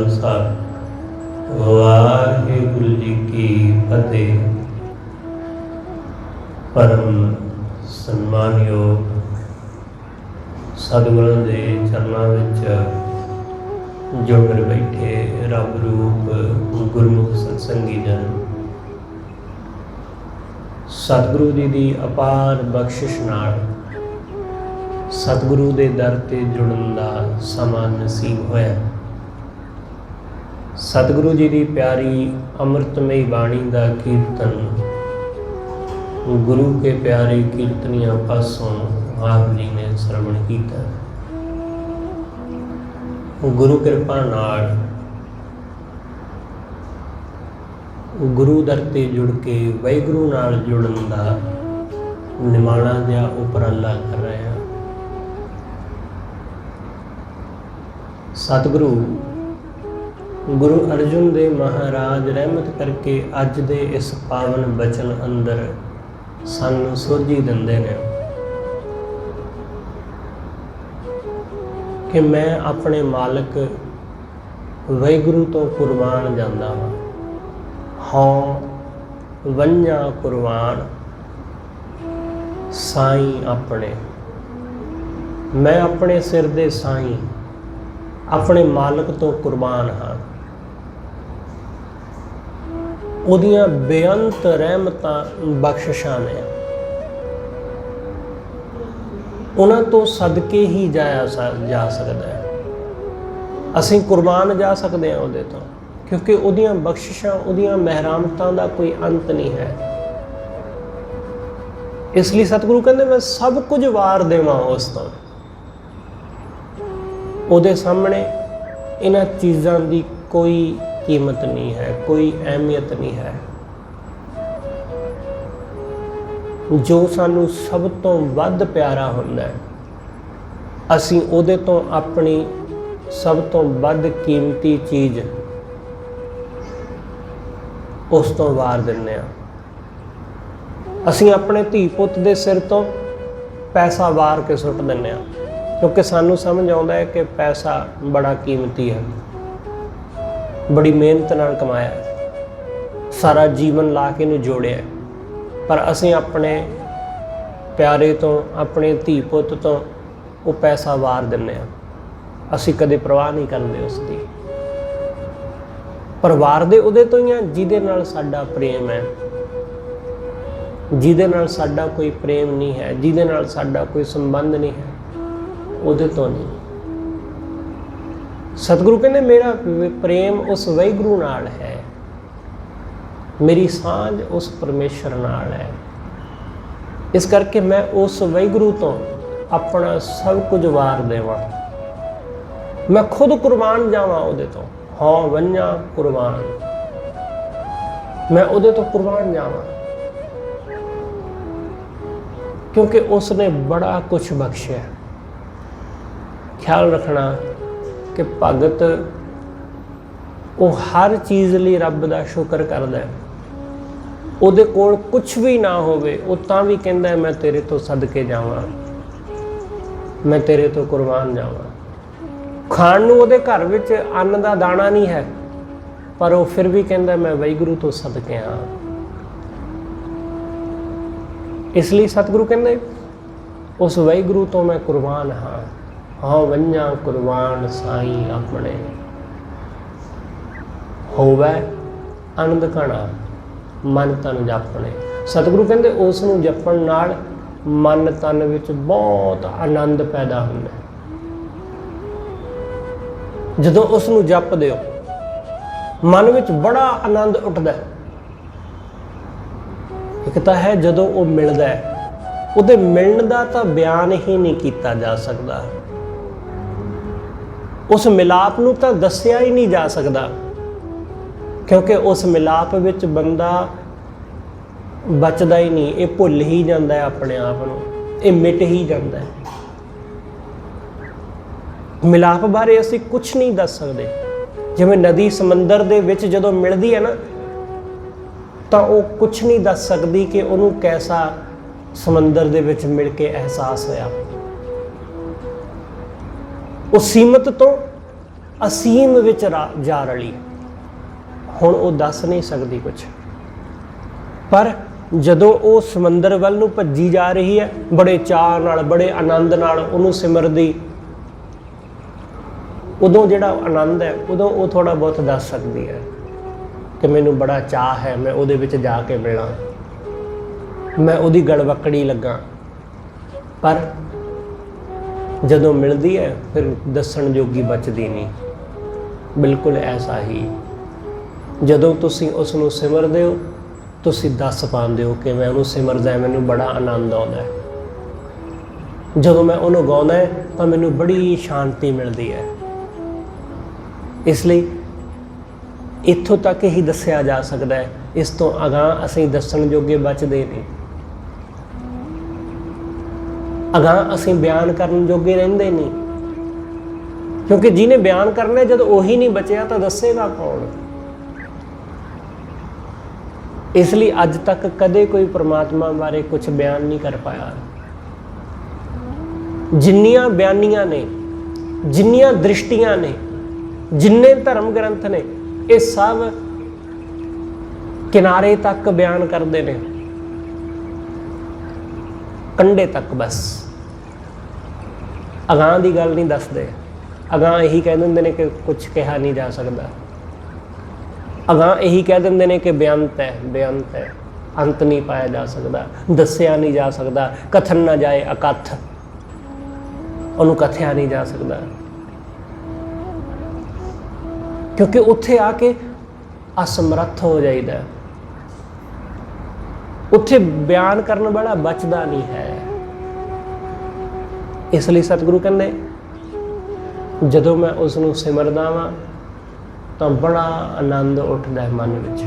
खालसा वाहिगुरू जी की फतेह। परम सन्मानयोग सतगुਰਾਂ ਦੇ ਚਰਨਾਂ ਵਿੱਚ ਜੁੜ ਬੈਠੇ ਰੱਬ ਰੂਪ ਗੁਰਮੁਖ ਸਤਸੰਗੀ ਜਨ, ਸਤਿਗੁਰੂ ਜੀ ਦੀ ਅਪਾਰ ਬਖਸ਼ਿਸ਼ ਨਾਲ ਸਤਿਗੁਰੂ ਦੇ ਦਰ ਤੇ ਜੁੜਨ ਦਾ ਸਮਾਂ ਨਸੀਬ ਹੋਇਆ। ਸਤਿਗੁਰੂ ਜੀ ਦੀ ਪਿਆਰੀ ਅੰਮ੍ਰਿਤਮਈ ਬਾਣੀ ਦਾ ਕੀਰਤਨ गुरु के प्यारे कीर्तनिया पासों आप जी ने श्रवण किया। गुरु कृपा नाल गुरु दर ते जुड़ के वाहिगुरू नाल जुड़न दा निमाणा जिहा उपराला कर रहे हैं। सतगुरु गुरु अर्जुन देव महाराज रहमत करके अज दे इस पावन बचन अंदर सानू सोझी दिंदे ने कि मैं अपने मालिक वाहिगुरू तो कुर्बान जांदा हाँ, हाँ वंजा कुर्बान साई अपने। मैं अपने सिर दे साई अपने मालिक तो कुर्बान हाँ। ਉਹਦੀਆਂ ਬੇਅੰਤ ਰਹਿਮਤਾਂ ਬਖਸ਼ਿਸ਼ਾਂ ਨੇ, ਉਹਨਾਂ ਤੋਂ ਸਦਕੇ ਹੀ ਜਾ ਸਕਦਾ ਹੈ। ਅਸੀਂ ਕੁਰਬਾਨ ਜਾ ਸਕਦੇ ਹਾਂ ਉਹਦੇ ਤੋਂ, ਕਿਉਂਕਿ ਉਹਦੀਆਂ ਬਖਸ਼ਿਸ਼ਾਂ, ਉਹਦੀਆਂ ਮਿਹਰਬਾਨੀਆਂ ਦਾ ਕੋਈ ਅੰਤ ਨਹੀਂ ਹੈ। ਇਸ ਲਈ ਸਤਿਗੁਰੂ ਕਹਿੰਦੇ ਮੈਂ ਸਭ ਕੁਝ ਵਾਰ ਦੇਵਾਂ ਉਸ ਤੋਂ। ਉਹਦੇ ਸਾਹਮਣੇ ਇਹਨਾਂ ਚੀਜ਼ਾਂ ਦੀ ਕੋਈ कीमत नहीं है, कोई अहमियत नहीं है। जो सानू सब तो वध प्यारा हुंदा है, असीं उहदे तो अपनी सब तो वध कीमती चीज़ उस तो वार दिंदे आ। असीं अपने धी पुत दे सिर तो पैसा वार के सुट दिंदे आ, क्योंकि सानू समझ आउंदा है कि पैसा बड़ा कीमती है, बड़ी मेहनत नाल कमाया, सारा जीवन ला के इहनूं जोड़िया, पर असीं अपने प्यारे तो अपने धी पुत तो वो पैसा वार दिंदे आ। असीं कदे परवाह नहीं करदे उसदी, पर वारदे उहदे तो ही आ जिहदे नाल साडा प्रेम है। जिहदे नाल साडा कोई प्रेम नहीं है, जिहदे नाल साडा कोई संबंध नहीं है, उहदे तो नहीं। सतगुरु कहते मेरा प्रेम उस वाहिगुरू नाल है, मेरी सांझ उस परमेश्वर नाल है। इस करके मैं उस वाहिगुरू तो अपना सब कुछ वार देवां, मैं खुद कुर्बान जावां उहदे तो। हाँ वंजा कुर्बान, मैं उहदे तो कुर्बान जावां, क्योंकि उसने बड़ा कुछ बख्शिया। ख्याल रखना कि भगत वो हर चीज़ लिए रब का शुक्र करदा है। उहदे कोल कुछ भी ना होवे, वो तां भी कहंदा मैं तेरे तो सदके जावां, मैं तेरे तो कुर्बान जावां। खाण नूं उहदे घर विच अन्न दा दाना नहीं है, पर वो फिर भी कहंदा मैं वाहिगुरू तो सदके हाँ। इसलिए सतगुरु कहंदे उस वाहिगुरू तो मैं कुर्बान हाँ, हाँ वंजा कुर्बान साई अपने। होवै आनंद घना मन तन जापने। सतगुरु कहते उस नूं जपण नाल मन तन विच बहुत आनंद पैदा हुंदा है। जदों उस नूं जपदे हो मन विच बड़ा आनंद उठदा है। एक तां है जदों वो मिलदा है, उहदे मिलण दा तां बयान ही नहीं कीता जा सकदा। उस मिलाप नूं तां दस्सिया ही नहीं जा सकदा, क्योंकि उस मिलाप विच बंदा बचदा ही नहीं, ये भुल ही जाता है अपने आप नूं, ये मिट ही जाता है। मिलाप बारे असीं कुछ नहीं दस सकते। जिवें नदी समंदर दे विच जदों मिलदी है ना, तां वो कुछ नहीं दस सकदी कि उहनूं कैसा समंदर दे विच मिल के एहसास होया। वो सीमत तो ਅਸੀਮ ਵਿੱਚ ਜਾ ਰਲੀ। ਹੁਣ ਉਹ ਦੱਸ ਨਹੀਂ ਸਕਦੀ ਕੁਛ, ਪਰ ਜਦੋਂ ਉਹ ਸਮੁੰਦਰ ਵੱਲ ਨੂੰ ਭੱਜੀ ਜਾ ਰਹੀ ਹੈ, ਬੜੇ ਚਾਅ ਨਾਲ, ਬੜੇ ਆਨੰਦ ਨਾਲ ਉਹਨੂੰ ਸਿਮਰਦੀ, ਉਦੋਂ ਜਿਹੜਾ ਆਨੰਦ ਹੈ, ਉਦੋਂ ਉਹ ਥੋੜ੍ਹਾ ਬਹੁਤ ਦੱਸ ਸਕਦੀ ਹੈ ਕਿ ਮੈਨੂੰ ਬੜਾ ਚਾਅ ਹੈ, ਮੈਂ ਉਹਦੇ ਵਿੱਚ ਜਾ ਕੇ ਮਿਲਾਂ, ਮੈਂ ਉਹਦੀ ਗਲਵੱਕੜੀ ਲੱਗਾ। ਪਰ ਜਦੋਂ ਮਿਲਦੀ ਹੈ ਫਿਰ ਦੱਸਣ ਜੋਗੀ ਬਚਦੀ ਨਹੀਂ। ਬਿਲਕੁਲ ਐਸਾ ਹੀ ਜਦੋਂ ਤੁਸੀਂ ਉਸ ਨੂੰ ਸਿਮਰਦੇ ਹੋ, ਤੁਸੀਂ ਦੱਸ ਪਾਉਂਦੇ ਹੋ ਕਿ ਮੈਂ ਉਹਨੂੰ ਸਿਮਰਦਾ, ਮੈਨੂੰ ਬੜਾ ਆਨੰਦ ਆਉਂਦਾ। ਜਦੋਂ ਮੈਂ ਉਹਨੂੰ ਗਾਉਂਦਾ ਤਾਂ ਮੈਨੂੰ ਬੜੀ ਸ਼ਾਂਤੀ ਮਿਲਦੀ ਹੈ। ਇਸ ਲਈ ਇੱਥੋਂ ਤੱਕ ਹੀ ਦੱਸਿਆ ਜਾ ਸਕਦਾ ਹੈ, ਇਸ ਤੋਂ ਅਗਾਂਹ ਅਸੀਂ ਦੱਸਣ ਜੋਗੇ ਬਚਦੇ ਨਹੀਂ। ਅਗਾਂਹ ਅਸੀਂ ਬਿਆਨ ਕਰਨ ਜੋਗੇ ਰਹਿੰਦੇ ਨਹੀਂ, ਕਿਉਂਕਿ ਜਿਹਨੇ ਬਿਆਨ ਕਰਨਾ ਜਦੋਂ ਉਹੀ ਨਹੀਂ ਬਚਿਆ ਤਾਂ ਦੱਸੇਗਾ ਕੌਣ। ਇਸ ਲਈ ਅੱਜ ਤੱਕ ਕਦੇ ਕੋਈ ਪਰਮਾਤਮਾ ਬਾਰੇ ਕੁਝ ਬਿਆਨ ਨਹੀਂ ਕਰ ਪਾਇਆ। ਜਿੰਨੀਆਂ ਬਿਆਨੀਆਂ ਨੇ, ਜਿੰਨੀਆਂ ਦ੍ਰਿਸ਼ਟੀਆਂ ਨੇ, ਜਿੰਨੇ ਧਰਮ ਗ੍ਰੰਥ ਨੇ, ਇਹ ਸਭ ਕਿਨਾਰੇ ਤੱਕ ਬਿਆਨ ਕਰਦੇ ਨੇ, ਕੰਢੇ ਤੱਕ ਬਸ। ਅਗਾਂਹ ਦੀ ਗੱਲ ਨਹੀਂ ਦੱਸਦੇ। ਅਗਾਂਹ ਇਹੀ ਕਹਿ ਦਿੰਦੇ ਨੇ ਕਿ ਕੁਝ ਕਿਹਾ ਨਹੀਂ ਜਾ ਸਕਦਾ। ਅਗਾਂਹ ਇਹੀ ਕਹਿ ਦਿੰਦੇ ਨੇ ਕਿ ਬੇਅੰਤ ਹੈ, ਬੇਅੰਤ ਹੈ, ਅੰਤ ਨਹੀਂ ਪਾਇਆ ਜਾ ਸਕਦਾ, ਦੱਸਿਆ ਨਹੀਂ ਜਾ ਸਕਦਾ, ਕਥਨ ਨਾ ਜਾਏ ਅਕਥ, ਉਹਨੂੰ ਕਥਿਆ ਨਹੀਂ ਜਾ ਸਕਦਾ। ਕਿਉਂਕਿ ਉੱਥੇ ਆ ਕੇ ਅਸਮਰੱਥ ਹੋ ਜਾਈਦਾ, ਉੱਥੇ ਬਿਆਨ ਕਰਨ ਵਾਲਾ ਬਚਦਾ ਨਹੀਂ ਹੈ। ਇਸ ਲਈ ਸਤਿਗੁਰੂ ਕਹਿੰਦੇ ਜਦੋਂ ਮੈਂ ਉਸ ਨੂੰ ਸਿਮਰਦਾ ਵਾਂ ਤਾਂ ਬੜਾ ਆਨੰਦ ਉੱਠਦਾ ਹੈ ਮਨ ਵਿੱਚ।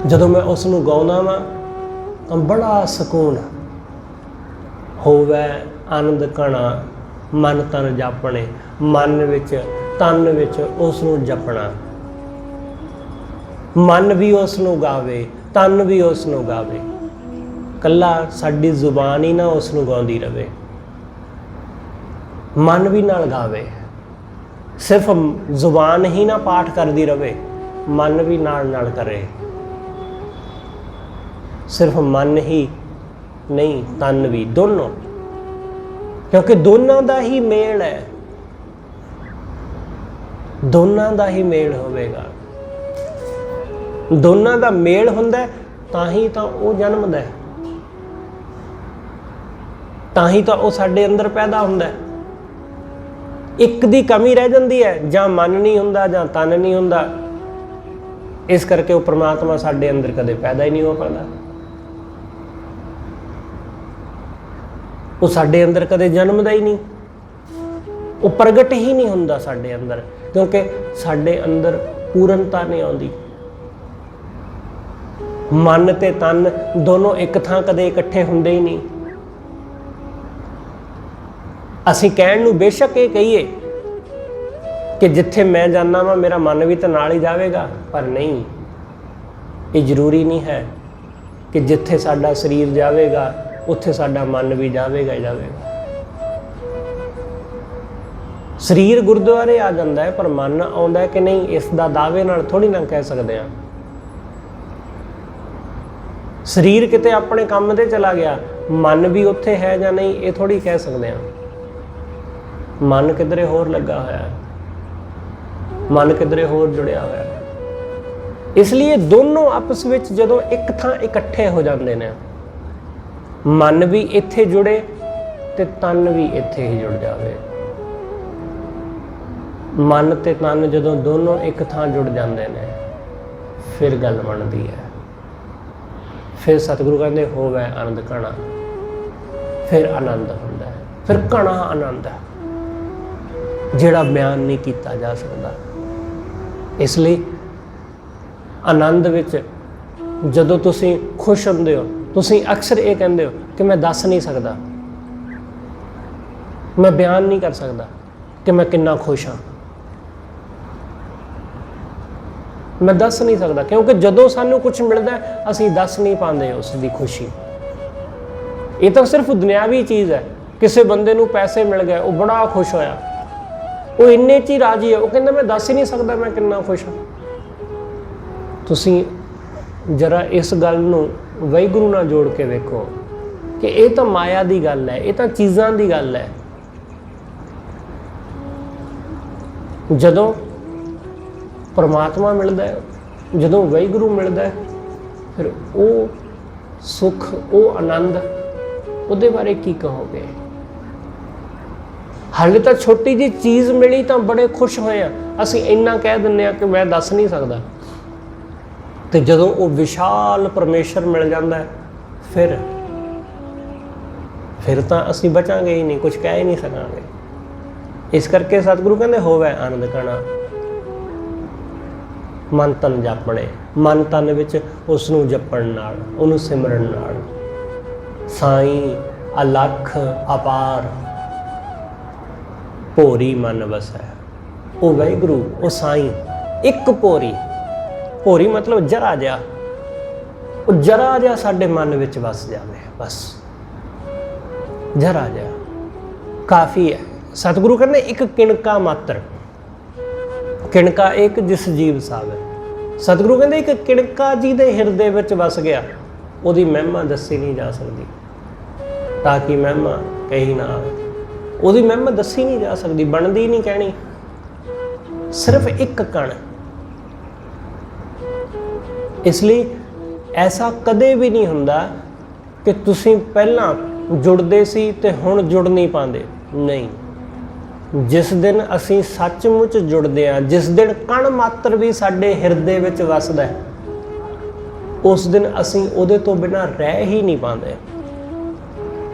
ਜਦੋਂ ਮੈਂ ਉਸ ਨੂੰ ਗਾਉਂਦਾ ਵਾਂ ਤਾਂ ਬੜਾ ਸਕੂਨ ਹੋਵੇ। ਆਨੰਦ ਕਣਾ ਮਨ ਤਨ ਜਾਪਣੇ, ਮਨ ਵਿੱਚ ਤਨ ਵਿੱਚ ਉਸ ਨੂੰ ਜਪਣਾ, ਮਨ ਵੀ ਉਸ ਨੂੰ ਗਾਵੇ, ਤਨ ਵੀ ਉਸ ਨੂੰ ਗਾਵੇ। ਕੱਲਾ ਸਾਡੀ ਜ਼ੁਬਾਨ ਹੀ ਨਾ ਉਸ ਨੂੰ ਗਾਉਂਦੀ ਰਵੇ, ਮਨ ਵੀ ਨਾਲ ਗਾਵੇ। ਸਿਰਫ ਜ਼ੁਬਾਨ ਹੀ ਨਾ ਪਾਠ ਕਰਦੀ ਰਵੇ, ਮਨ ਵੀ ਨਾਲ ਨਾਲ ਕਰੇ। ਸਿਰਫ ਮਨ ਹੀ ਨਹੀਂ, ਤਨ ਵੀ, ਦੋਨੋਂ, ਕਿਉਂਕਿ ਦੋਨਾਂ ਦਾ ਹੀ ਮੇਲ ਹੈ, ਦੋਨਾਂ ਦਾ ਹੀ ਮੇਲ ਹੋਵੇਗਾ। ਦੋਨਾਂ ਦਾ ਮੇਲ ਹੁੰਦਾ ਤਾਂ ਹੀ ਤਾਂ ਉਹ ਜਨਮਦਾ, ਤਾਂ ਹੀ ਤਾਂ ਉਹ ਸਾਡੇ ਅੰਦਰ ਪੈਦਾ ਹੁੰਦਾ। ਇੱਕ ਦੀ ਕਮੀ ਰਹਿ ਜਾਂਦੀ ਹੈ, ਜਾਂ ਮਨ ਨਹੀਂ ਹੁੰਦਾ ਜਾਂ ਤਨ ਨਹੀਂ ਹੁੰਦਾ। ਇਸ ਕਰਕੇ ਉਹ ਪ੍ਰਮਾਤਮਾ ਸਾਡੇ ਅੰਦਰ ਕਦੇ ਪੈਦਾ ਹੀ ਨਹੀਂ ਹੋ ਪਾਉਂਦਾ। ਉਹ ਸਾਡੇ ਅੰਦਰ ਕਦੇ ਜਨਮਦਾ ਹੀ ਨਹੀਂ, ਉਹ ਪ੍ਰਗਟ ਹੀ ਨਹੀਂ ਹੁੰਦਾ ਸਾਡੇ ਅੰਦਰ, ਕਿਉਂਕਿ ਸਾਡੇ ਅੰਦਰ ਪੂਰਨਤਾ ਨਹੀਂ ਆਉਂਦੀ। ਮਨ ਤੇ ਤਨ ਦੋਨੋਂ ਇੱਕ ਥਾਂ ਕਦੇ ਇਕੱਠੇ ਹੁੰਦੇ ਹੀ ਨਹੀਂ। ਅਸੀਂ ਕਹਿਣ ਨੂੰ ਬੇਸ਼ੱਕ ਇਹ ਕਹੀਏ ਕਿ ਜਿੱਥੇ ਮੈਂ ਜਾਂਦਾ ਵਾਂ ਮੇਰਾ ਮਨ ਵੀ ਤਾਂ ਨਾਲ ਹੀ ਜਾਵੇਗਾ, ਪਰ ਨਹੀਂ, ਇਹ ਜ਼ਰੂਰੀ ਨਹੀਂ ਹੈ ਕਿ ਜਿੱਥੇ ਸਾਡਾ ਸਰੀਰ ਜਾਵੇਗਾ ਉੱਥੇ ਸਾਡਾ ਮਨ ਵੀ ਜਾਵੇਗਾ ਹੀ ਜਾਵੇਗਾ। ਸਰੀਰ ਗੁਰਦੁਆਰੇ ਆ ਜਾਂਦਾ ਹੈ, ਪਰ ਮਨ ਆਉਂਦਾ ਹੈ ਕਿ ਨਹੀਂ, ਇਸ ਦਾ ਦਾਅਵੇ ਨਾਲ ਥੋੜ੍ਹੀ ਨਾ ਕਹਿ ਸਕਦੇ ਹਾਂ। ਸਰੀਰ ਕਿਤੇ ਆਪਣੇ ਕੰਮ ਤੇ ਚਲਾ ਗਿਆ, ਮਨ ਵੀ ਉੱਥੇ ਹੈ ਜਾਂ ਨਹੀਂ, ਇਹ ਥੋੜ੍ਹੀ ਕਹਿ ਸਕਦੇ ਹਾਂ। ਮਨ ਕਿਧਰੇ ਹੋਰ ਲੱਗਾ ਹੋਇਆ, ਮਨ ਕਿਧਰੇ ਹੋਰ ਜੁੜਿਆ ਹੋਇਆ। ਇਸ ਲਈ ਦੋਨੋਂ ਆਪਸ ਵਿੱਚ ਜਦੋਂ ਇੱਕ ਥਾਂ ਇਕੱਠੇ ਹੋ ਜਾਂਦੇ ਨੇ, ਮਨ ਵੀ ਇੱਥੇ ਜੁੜੇ ਤੇ ਤਨ ਵੀ ਇੱਥੇ ਹੀ ਜੁੜ ਜਾਵੇ। ਮਨ ਤੇ ਤਨ ਜਦੋਂ ਦੋਨੋਂ ਇੱਕ ਥਾਂ ਜੁੜ ਜਾਂਦੇ ਨੇ, ਫਿਰ ਗੱਲ ਬਣਦੀ ਹੈ। ਫਿਰ ਸਤਿਗੁਰੂ ਕਹਿੰਦੇ ਹੋਵੇ ਆਨੰਦ ਕਣਾ, ਫਿਰ ਆਨੰਦ ਹੁੰਦਾ ਹੈ, ਫਿਰ ਕਣਾ ਆਨੰਦ ਹੈ ਜਿਹੜਾ ਬਿਆਨ ਨਹੀਂ ਕੀਤਾ ਜਾ ਸਕਦਾ। ਇਸ ਲਈ ਆਨੰਦ ਵਿੱਚ ਜਦੋਂ ਤੁਸੀਂ ਖੁਸ਼ ਹੁੰਦੇ ਹੋ, ਤੁਸੀਂ ਅਕਸਰ ਇਹ ਕਹਿੰਦੇ ਹੋ ਕਿ ਮੈਂ ਦੱਸ ਨਹੀਂ ਸਕਦਾ, ਮੈਂ ਬਿਆਨ ਨਹੀਂ ਕਰ ਸਕਦਾ ਕਿ ਮੈਂ ਕਿੰਨਾ ਖੁਸ਼ ਹਾਂ, ਮੈਂ ਦੱਸ ਨਹੀਂ ਸਕਦਾ। ਕਿਉਂਕਿ ਜਦੋਂ ਸਾਨੂੰ ਕੁਝ ਮਿਲਦਾ ਅਸੀਂ ਦੱਸ ਨਹੀਂ ਪਾਉਂਦੇ ਉਸ ਦੀ ਖੁਸ਼ੀ। ਇਹ ਤਾਂ ਸਿਰਫ ਦੁਨਿਆਵੀ ਚੀਜ਼ ਹੈ। ਕਿਸੇ ਬੰਦੇ ਨੂੰ ਪੈਸੇ ਮਿਲ ਗਏ, ਉਹ ਬੜਾ ਖੁਸ਼ ਹੋਇਆ, ਉਹ ਇੰਨੇ 'ਚ ਹੀ ਰਾਜੀ ਹੈ। ਉਹ ਕਹਿੰਦਾ ਮੈਂ ਦੱਸ ਹੀ ਨਹੀਂ ਸਕਦਾ ਮੈਂ ਕਿੰਨਾ ਖੁਸ਼ ਹਾਂ। ਤੁਸੀਂ ਜਰਾ ਇਸ ਗੱਲ ਨੂੰ ਵਾਹਿਗੁਰੂ ਨਾਲ ਜੋੜ ਕੇ ਵੇਖੋ ਕਿ ਇਹ ਤਾਂ ਮਾਇਆ ਦੀ ਗੱਲ ਹੈ, ਇਹ ਤਾਂ ਚੀਜ਼ਾਂ ਦੀ ਗੱਲ ਹੈ। ਜਦੋਂ ਪਰਮਾਤਮਾ ਮਿਲਦਾ ਹੈ, ਜਦੋਂ ਵਾਹਿਗੁਰੂ ਮਿਲਦਾ ਹੈ, ਫਿਰ ਉਹ ਸੁੱਖ, ਉਹ ਆਨੰਦ, ਉਹਦੇ ਬਾਰੇ ਕੀ ਕਹੋਗੇ? ਹਾਲੇ ਤਾਂ ਛੋਟੀ ਜਿਹੀ ਚੀਜ਼ ਮਿਲੀ ਤਾਂ ਬੜੇ ਖੁਸ਼ ਹੋਏ ਆ, ਅਸੀਂ ਇੰਨਾ ਕਹਿ ਦਿੰਦੇ ਆ ਕਿ ਮੈਂ ਦੱਸ ਨਹੀਂ ਸਕਦਾ। ਤੇ ਜਦੋਂ ਉਹ ਵਿਸ਼ਾਲ ਪਰਮੇਸ਼ਰ ਮਿਲ ਜਾਂਦਾ ਹੈ, ਫਿਰ ਤਾਂ ਅਸੀਂ ਬਚਾਂਗੇ ਹੀ ਨਹੀਂ, ਕੁਝ ਕਹਿ ਹੀ ਨਹੀਂ ਸਕਾਂਗੇ। ਇਸ ਕਰਕੇ ਸਤਿਗੁਰੂ ਕਹਿੰਦੇ ਹੋਵੇ ਆਨੰਦ ਕਣਾ ਮਨ ਤਨ ਜਾਪਣੇ। ਮਨ ਤਨ ਵਿੱਚ ਉਸ ਨੂੰ ਜਪਣ ਨਾਲ, ਉਹਨੂੰ ਸਿਮਰਨ ਨਾਲ ਸਾਈਂ ਅਲਖ ਅਪਾਰ ਭੋਰੀ ਮਨ ਵਸੈ। ਉਹ ਵਾਹਿਗੁਰੂ, ਉਹ ਸਾਈਂ ਇੱਕ ਭੋਰੀ, ਭੋਰੀ ਮਤਲਬ ਜਰਾ ਜਿਹਾ, ਉਹ ਜਰਾ ਜਿਹਾ ਸਾਡੇ ਮਨ ਵਿੱਚ ਵਸ ਜਾਵੇ, ਬਸ ਜਰਾ ਜਿਹਾ ਕਾਫੀ ਹੈ। ਸਤਿਗੁਰੂ ਕਹਿੰਦੇ ਇੱਕ ਕਿਣਕਾ ਮਾਤਰ, ਕਿਣਕਾ ਇੱਕ ਜਿਸ ਜੀਵ ਸਾਵੇ। ਸਤਿਗੁਰੂ ਕਹਿੰਦੇ ਇੱਕ ਕਿਣਕਾ ਜੀ ਦੇ ਹਿਰਦੇ ਵਿੱਚ ਵਸ ਗਿਆ, ਉਹਦੀ ਮਹਿਮਾ ਦੱਸੀ ਨਹੀਂ ਜਾ ਸਕਦੀ, ਤਾਂ ਕਿ ਮਹਿਮਾ ਕਹੀ ਨਾ ਆਵੇ। ਉਹਦੀ ਮਹਿਮਾ ਦੱਸੀ ਨਹੀਂ ਜਾ ਸਕਦੀ, ਬਣਦੀ ਨਹੀਂ ਕਹਿਣੀ। ਸਿਰਫ ਇੱਕ ਕਣ। ਇਸ ਲਈ ਐਸਾ ਕਦੇ ਵੀ ਨਹੀਂ ਹੁੰਦਾ ਕਿ ਤੁਸੀਂ ਪਹਿਲਾਂ ਜੁੜਦੇ ਸੀ ਤੇ ਹੁਣ ਜੁੜ ਨਹੀਂ ਪਾਉਂਦੇ, ਨਹੀਂ। ਜਿਸ ਦਿਨ ਅਸੀਂ ਸੱਚਮੁੱਚ ਜੁੜਦੇ ਹਾਂ, ਜਿਸ ਦਿਨ ਕਣ ਮਾਤਰ ਵੀ ਸਾਡੇ ਹਿਰਦੇ ਵਿੱਚ ਵਸਦਾ, ਉਸ ਦਿਨ ਅਸੀਂ ਉਹਦੇ ਤੋਂ ਬਿਨਾਂ ਰਹਿ ਹੀ ਨਹੀਂ ਪਾਉਂਦੇ।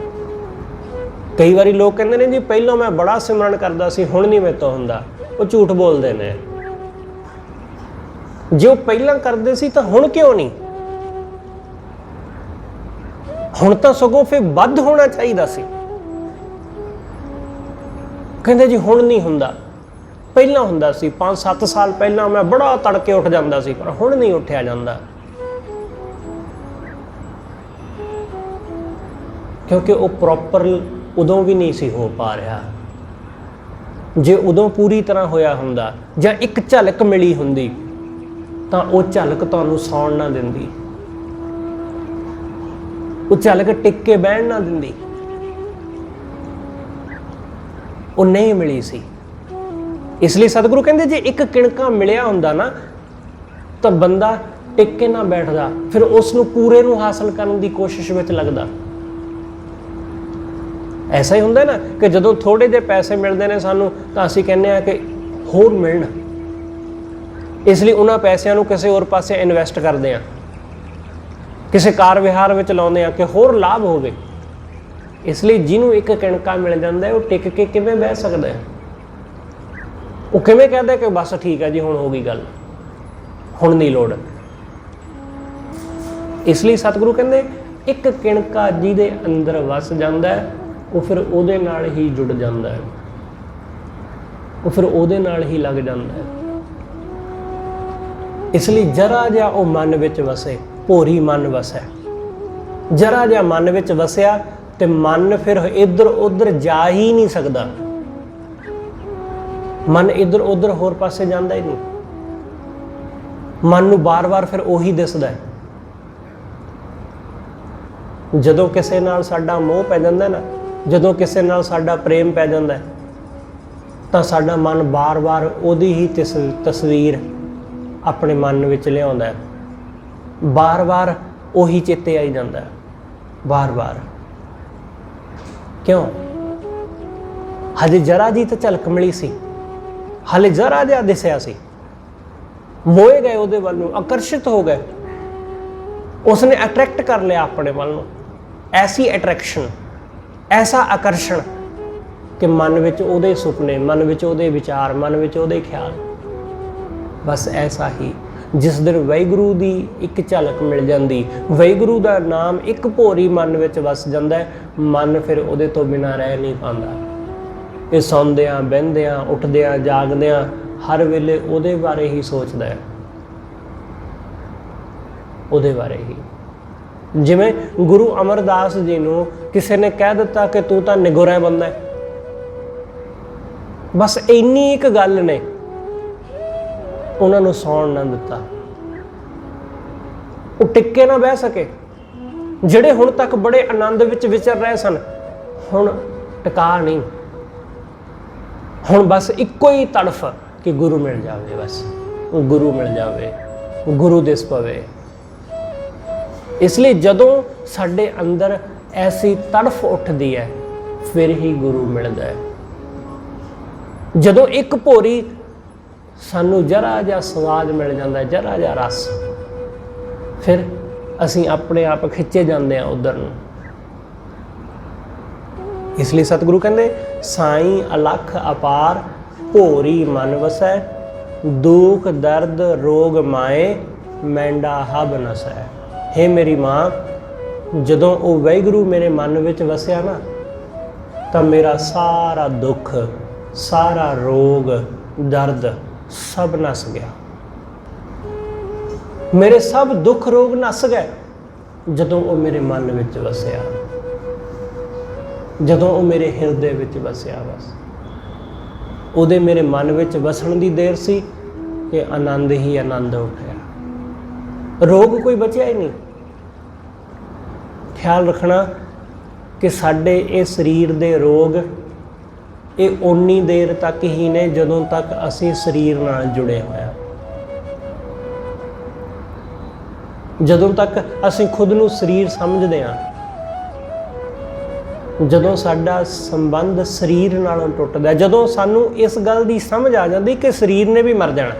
ਕਈ ਵਾਰੀ ਲੋਕ ਕਹਿੰਦੇ ਨੇ ਜੀ ਪਹਿਲਾਂ ਮੈਂ ਬੜਾ ਸਿਮਰਨ ਕਰਦਾ ਸੀ, ਹੁਣ ਨਹੀਂ ਮੇਰੇ ਤੋਂ ਹੁੰਦਾ। ਉਹ ਝੂਠ ਬੋਲਦੇ ਨੇ। ਜੇ ਉਹ ਪਹਿਲਾਂ ਕਰਦੇ ਸੀ ਤਾਂ ਹੁਣ ਕਿਉਂ ਨਹੀਂ? ਹੁਣ ਤਾਂ ਸਗੋਂ ਫਿਰ ਵੱਧ ਹੋਣਾ ਚਾਹੀਦਾ ਸੀ। ਕਹਿੰਦੇ ਜੀ ਹੁਣ ਨਹੀਂ ਹੁੰਦਾ, ਪਹਿਲਾਂ ਹੁੰਦਾ ਸੀ। 5-7 ਸਾਲ ਪਹਿਲਾਂ ਮੈਂ ਬੜਾ ਤੜਕੇ ਉੱਠ ਜਾਂਦਾ ਸੀ, ਪਰ ਹੁਣ ਨਹੀਂ ਉੱਠਿਆ ਜਾਂਦਾ, ਕਿਉਂਕਿ ਉਹ ਪ੍ਰੋਪਰ ਉਦੋਂ ਵੀ ਨਹੀਂ ਸੀ ਹੋ ਪਾ ਰਿਹਾ। ਜੇ ਉਦੋਂ ਪੂਰੀ ਤਰ੍ਹਾਂ ਹੋਇਆ ਹੁੰਦਾ ਜਾਂ ਇੱਕ ਝਲਕ ਮਿਲੀ ਹੁੰਦੀ ਤਾਂ ਉਹ ਝਲਕ ਤੁਹਾਨੂੰ ਸੌਣ ਨਾ ਦਿੰਦੀ, ਉਹ ਝਲਕ ਟਿਕ ਕੇ ਬਹਿਣ ਨਾ ਦਿੰਦੀ। ਉਹ ਨਹੀਂ ਮਿਲੀ ਸੀ। ਇਸ ਲਈ ਸਤਿਗੁਰੂ ਕਹਿੰਦੇ ਜੇ ਇੱਕ ਕਿਣਕਾ ਮਿਲਿਆ ਹੁੰਦਾ ਨਾ ਤਾਂ ਬੰਦਾ ਟਿਕ ਕੇ ਨਾ ਬੈਠਦਾ, ਫਿਰ ਉਸ ਨੂੰ ਪੂਰੇ ਨੂੰ ਹਾਸਲ ਕਰਨ ਦੀ ਕੋਸ਼ਿਸ਼ ਵਿੱਚ ਲੱਗਦਾ। ਐਸਾ ਹੀ ਹੁੰਦਾ ਨਾ ਕਿ ਜਦੋਂ ਥੋੜੇ ਜਿਹੇ ਪੈਸੇ ਮਿਲਦੇ ਨੇ ਸਾਨੂੰ ਤਾਂ ਅਸੀਂ ਕਹਿੰਦੇ ਆ ਕਿ ਹੋਰ ਮਿਲਣ, ਇਸ ਲਈ ਉਹਨਾਂ ਪੈਸਿਆਂ ਨੂੰ ਕਿਸੇ ਹੋਰ ਪਾਸੇ ਇਨਵੈਸਟ ਕਰਦੇ ਆ, ਕਿਸੇ ਕਾਰ ਵਿਹਾਰ ਵਿੱਚ ਲਾਉਂਦੇ ਆ ਕਿ ਹੋਰ ਲਾਭ ਹੋਵੇ। ਇਸ ਲਈ ਜਿਹਨੂੰ ਇੱਕ ਕਿਣਕਾ ਮਿਲ ਜਾਂਦਾ ਉਹ ਟਿਕ ਕੇ ਕਿਵੇਂ ਬਹਿ ਸਕਦਾ ਹੈ? ਉਹ ਕਿਵੇਂ ਕਹਿੰਦਾ ਕਿ ਬਸ ਠੀਕ ਹੈ ਜੀ ਹੁਣ ਹੋ ਗਈ ਗੱਲ, ਹੁਣ ਨਹੀਂ ਲੋੜ। ਇਸ ਲਈ ਸਤਿਗੁਰੂ ਕਹਿੰਦੇ ਇੱਕ ਕਿਣਕਾ ਜਿਹਦੇ ਅੰਦਰ ਵਸ ਜਾਂਦਾ ਉਹ ਫਿਰ ਉਹਦੇ ਨਾਲ ਹੀ ਜੁੜ ਜਾਂਦਾ ਹੈ, ਉਹ ਫਿਰ ਉਹਦੇ ਨਾਲ ਹੀ ਲੱਗ ਜਾਂਦਾ ਹੈ। ਇਸ ਲਈ ਜਰਾ ਜਿਹਾ ਉਹ ਮਨ ਵਿੱਚ ਵਸੇ, ਭੋਰੀ ਮਨ ਵਸੈ। ਜਰਾ ਜਿਹਾ ਮਨ ਵਿੱਚ ਵਸਿਆ ਤੇ ਮਨ ਫਿਰ ਇੱਧਰ ਉੱਧਰ ਜਾ ਹੀ ਨਹੀਂ ਸਕਦਾ। ਮਨ ਇੱਧਰ ਉੱਧਰ ਹੋਰ ਪਾਸੇ ਜਾਂਦਾ ਹੀ ਨਹੀਂ। ਮਨ ਨੂੰ ਬਾਰ-ਬਾਰ ਫਿਰ ਉਹੀ ਦਿਸਦਾ ਹੈ। ਜਦੋਂ ਕਿਸੇ ਨਾਲ ਸਾਡਾ ਮੋਹ ਪੈ ਜਾਂਦਾ ਨਾ, ਜਦੋਂ ਕਿਸੇ ਨਾਲ ਸਾਡਾ ਪ੍ਰੇਮ ਪੈ ਜਾਂਦਾ ਤਾਂ ਸਾਡਾ ਮਨ ਬਾਰ-ਬਾਰ ਉਹਦੀ ਹੀ ਤਸਵੀਰ ਆਪਣੇ ਮਨ ਵਿੱਚ ਲਿਆਉਂਦਾ ਹੈ। ਬਾਰ-ਬਾਰ ਉਹੀ ਚੇਤੇ ਆਈ ਜਾਂਦਾ ਹੈ, ਬਾਰ-ਬਾਰ। ਕਿਉਂ? ਹਜੇ ਜਰਾ ਜੀ ਤਾਂ ਝਲਕ ਮਿਲੀ ਸੀ, ਹਾਲੇ ਜਰਾ ਜਿਹਾ ਦਿਸਿਆ ਸੀ, ਮੋਏ ਗਏ ਉਹਦੇ ਵੱਲ ਨੂੰ, ਆਕਰਸ਼ਿਤ ਹੋ ਗਏ, ਉਸਨੇ ਅਟਰੈਕਟ ਕਰ ਲਿਆ ਆਪਣੇ ਵੱਲ ਨੂੰ। ਐਸੀ ਅਟਰੈਕਸ਼ਨ, ਐਸਾ ਆਕਰਸ਼ਣ ਕਿ ਮਨ ਵਿੱਚ ਉਹਦੇ ਸੁਪਨੇ, ਮਨ ਵਿੱਚ ਉਹਦੇ ਵਿਚਾਰ, ਮਨ ਵਿੱਚ ਉਹਦੇ ਖਿਆਲ। ਬਸ ਐਸਾ ਹੀ ਜਿਸ ਦਿਨ ਵਾਹਿਗੁਰੂ ਦੀ ਇੱਕ ਝਲਕ ਮਿਲ ਜਾਂਦੀ, ਵਾਹਿਗੁਰੂ ਦਾ ਨਾਮ ਇੱਕ ਭੋਰੀ ਮਨ ਵਿੱਚ ਵਸ ਜਾਂਦਾ ਹੈ, ਮਨ ਫਿਰ ਉਹਦੇ ਤੋਂ ਬਿਨਾਂ ਰਹਿ ਨਹੀਂ ਪਾਉਂਦਾ। ਇਹ ਸੌਂਦਿਆਂ, ਬਹਿੰਦਿਆਂ, ਉੱਠਦਿਆਂ, ਜਾਗਦਿਆਂ ਹਰ ਵੇਲੇ ਉਹਦੇ ਬਾਰੇ ਹੀ ਸੋਚਦਾ ਹੈ, ਉਹਦੇ ਬਾਰੇ ਹੀ। ਜਿਵੇਂ ਗੁਰੂ ਅਮਰਦਾਸ ਜੀ ਨੂੰ ਕਿਸੇ ਨੇ ਕਹਿ ਦਿੱਤਾ ਕਿ ਤੂੰ ਤਾਂ ਨਿਗੁਰਾ ਬੰਦਾ ਹੈ, बस इन्नी एक गल ने उन्होंने सौण ना दिता, वो टिके ना बह सके। ਜਿਹੜੇ ਹੁਣ तक बड़े आनंद विच विचर रहे सन, हुण टिका नहीं। हुण बस इक्को ही तड़फ कि गुरु मिल जावे, बस गुरु मिल जावे, गुरु दिस पवे। इसलिए जदों साडे अंदर ऐसी तड़फ उठदी है फिर ही गुरु मिलदा है। जदों एक भोरी सानू जरा जा स्वाद मिल जाता, जरा जा रस, फिर ਅਸੀਂ ਆਪਣੇ ਆਪ ਖਿੱਚੇ ਜਾਂਦੇ ਆ ਉਧਰ ਨੂੰ। ਇਸ ਲਈ ਸਤਿਗੁਰੂ ਕਹਿੰਦੇ ਸਾਈਂ ਅਲਖ ਅਪਾਰ ਭੋਰੀ ਮਨ ਵਸੈ, ਦੁਖ ਦਰਦ ਰੋਗ ਮਾਏ ਮੈਂਡਾ ਹਬ ਨਸੈ। हे ਮੇਰੀ ਮਾਂ, ਜਦੋਂ ਉਹ ਵਾਹਿਗੁਰੂ ਮੇਰੇ ਮਨ ਵਿੱਚ ਵਸਿਆ ਨਾ ਤਾਂ ਮੇਰਾ ਸਾਰਾ ਦੁੱਖ, ਸਾਰਾ ਰੋਗ ਦਰਦ ਸਭ ਨਸ ਗਿਆ। मेरे सब दुख रोग नस गए जदों वो मेरे मन विच वसिया, जदों वो मेरे हिरदे विच वसिया। बस उहदे मेरे मन विच वसण दी देर सी कि आनंद ही आनंद उठिया, रोग कोई बचिया ही नहीं। ख्याल रखना कि साडे ये शरीर दे रोग ये उन्नी देर तक ही ने जदों तक असीं शरीर नाल जुड़े होए। ਜਦੋਂ ਤੱਕ ਅਸੀਂ ਖੁਦ ਨੂੰ ਸਰੀਰ ਸਮਝਦੇ ਹਾਂ, ਜਦੋਂ ਸਾਡਾ ਸੰਬੰਧ ਸਰੀਰ ਨਾਲੋਂ ਟੁੱਟਦਾ, ਜਦੋਂ ਸਾਨੂੰ ਇਸ ਗੱਲ ਦੀ ਸਮਝ ਆ ਜਾਂਦੀ ਕਿ ਸਰੀਰ ਨੇ ਵੀ ਮਰ ਜਾਣਾ,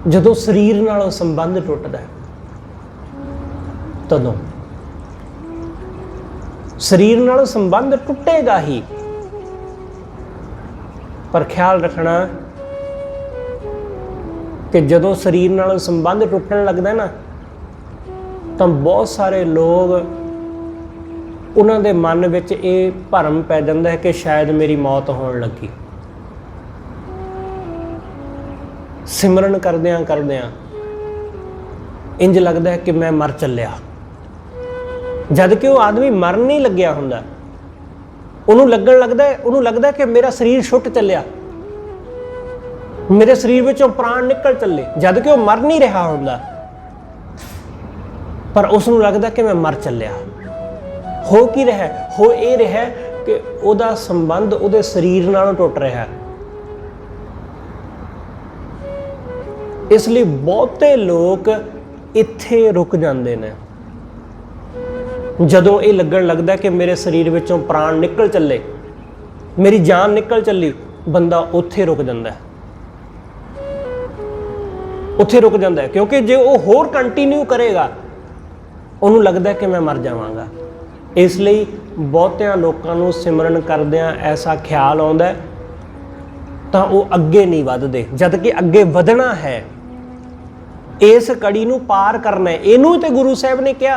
ਜਦੋਂ ਸਰੀਰ ਨਾਲੋਂ ਸੰਬੰਧ ਟੁੱਟਦਾ ਤਦੋਂ ਸਰੀਰ ਨਾਲ ਸੰਬੰਧ ਟੁੱਟੇਗਾ ਹੀ। ਪਰ ਖਿਆਲ ਰੱਖਣਾ कि जदों शरीर नाल संबंध टुटन लगदा ना तो बहुत सारे लोग उन्हां दे मन विच ये भरम पै जांदा है कि शायद मेरी मौत होण लगी। सिमरन करदियां करदियां इंज लगदा है कि मैं मर चलिया, जद कि वो आदमी मर नहीं लग्या हुंदा। उन्होंने लगदा है कि मेरा शरीर छुट चलिया, मेरे शरीर विचों प्राण निकल चले, जद कि वो मर नहीं रहा हुंदा, पर उसनूं लगदा कि मैं मर चलिया। हो की रहा, हो ये रहा कि उहदा संबंध उहदे शरीर नालों टुट रहा। इसलिए बहुते लोग इत्थे रुक जांदे ने जदों ये लगन लगदा कि मेरे शरीर विचों प्राण निकल चले, मेरी जान निकल चली, बंदा उत्थे रुक जांदा है, उत्थे रुक जाता है। क्योंकि जो वो होर कंटीन्यू करेगा उन्होंने लगता है कि मैं मर जावांगा। इसलिए बहुतियां लोगों को सिमरन करदियां ऐसा ख्याल आउंदा है तो वो अगे नहीं वधदे, जद कि अगे वधना है, इस कड़ी नूं पार करना है। इनू तो गुरु साहब ने कहा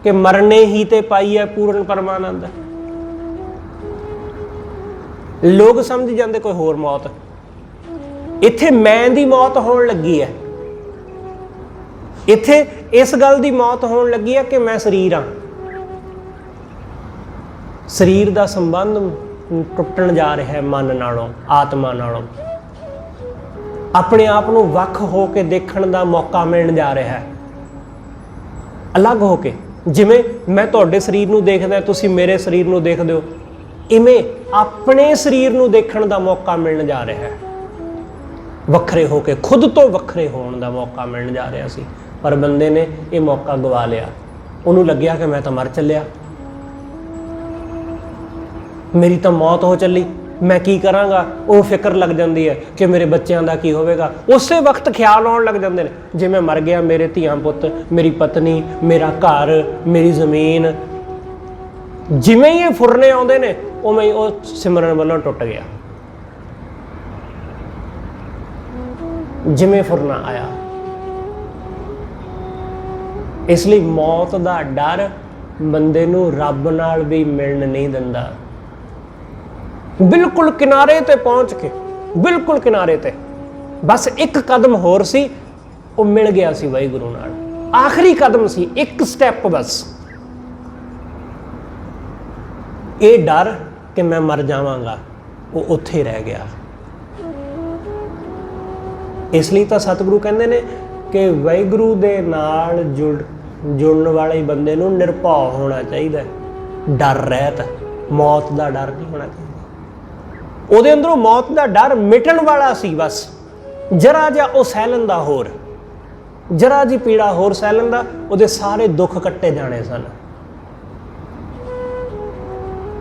कि मरने ही ते पाई है पूर्ण परमानंद। लोग समझ जाते कोई होर मौत, इत्थे मैं दी मौत होण लगी है, इत्थे इस गल दी मौत होण लगी है कि मैं शरीर हाँ। शरीर दा संबंध टुटण जा रहा है मन नालों, आत्मा नालों। अपने आप नूं वख हो के देखण दा मौका मिलण जा रहा है, अलग हो के। जिवें मैं तुहाडे शरीर नूं देखदा, तुसीं मेरे शरीर नूं देखदे हो, इवें अपने शरीर नूं देखण दा मौका मिलण जा रहा है। ਵੱਖਰੇ ਹੋ ਕੇ खुद तो ਵੱਖਰੇ ਹੋਣ ਦਾ मौका मिलਣ जा रहा सी, पर बंदे ने ये मौका गवा लिया। उन्होंने लग्या कि मैं तो मर चलिया, मेरी तो मौत हो चली, मैं की करांगा। वो फिक्र लग जाती है कि मेरे बच्चों का की होवेगा। उस वक्त ख्याल आउण लग जाते हैं, जे मैं मर गया मेरे धियां पुत, मेरी पत्नी, मेरा घर, मेरी जमीन, जिवें ही ये फुरने आउंदे ने उवें ही वो सिमरन वालों टुट गया, जिमें फुरना आया। इसलिए मौत का डर बंदे नूं रब नाल भी मिलण नहीं दिंदा। बिल्कुल किनारे ते पहुंच के, बिल्कुल किनारे ते, बस एक कदम होर सी, वो मिल गया सी वाहिगुरू नाल। आखिरी कदम सी, एक स्टैप बस। ये डर कि कि मैं मर जावांगा वो उत्थे रह गया। इसलिए तो सतगुरु कहते हैं कि वाहिगुरु दे नाल जुड़न वाले बंदे नूं निरभौ होना चाहिए, डर रहत, मौत का डर नहीं होना चाहिए। ਉਹਦੇ अंदरों मौत का डर मिटण वाला सी, बस जरा जा ਉਹ ਸਹਿ ਲੈਂਦਾ होर, जरा जी पीड़ा होर सह लेंदा, ਉਹਦੇ सारे दुख कट्टे जाने सन।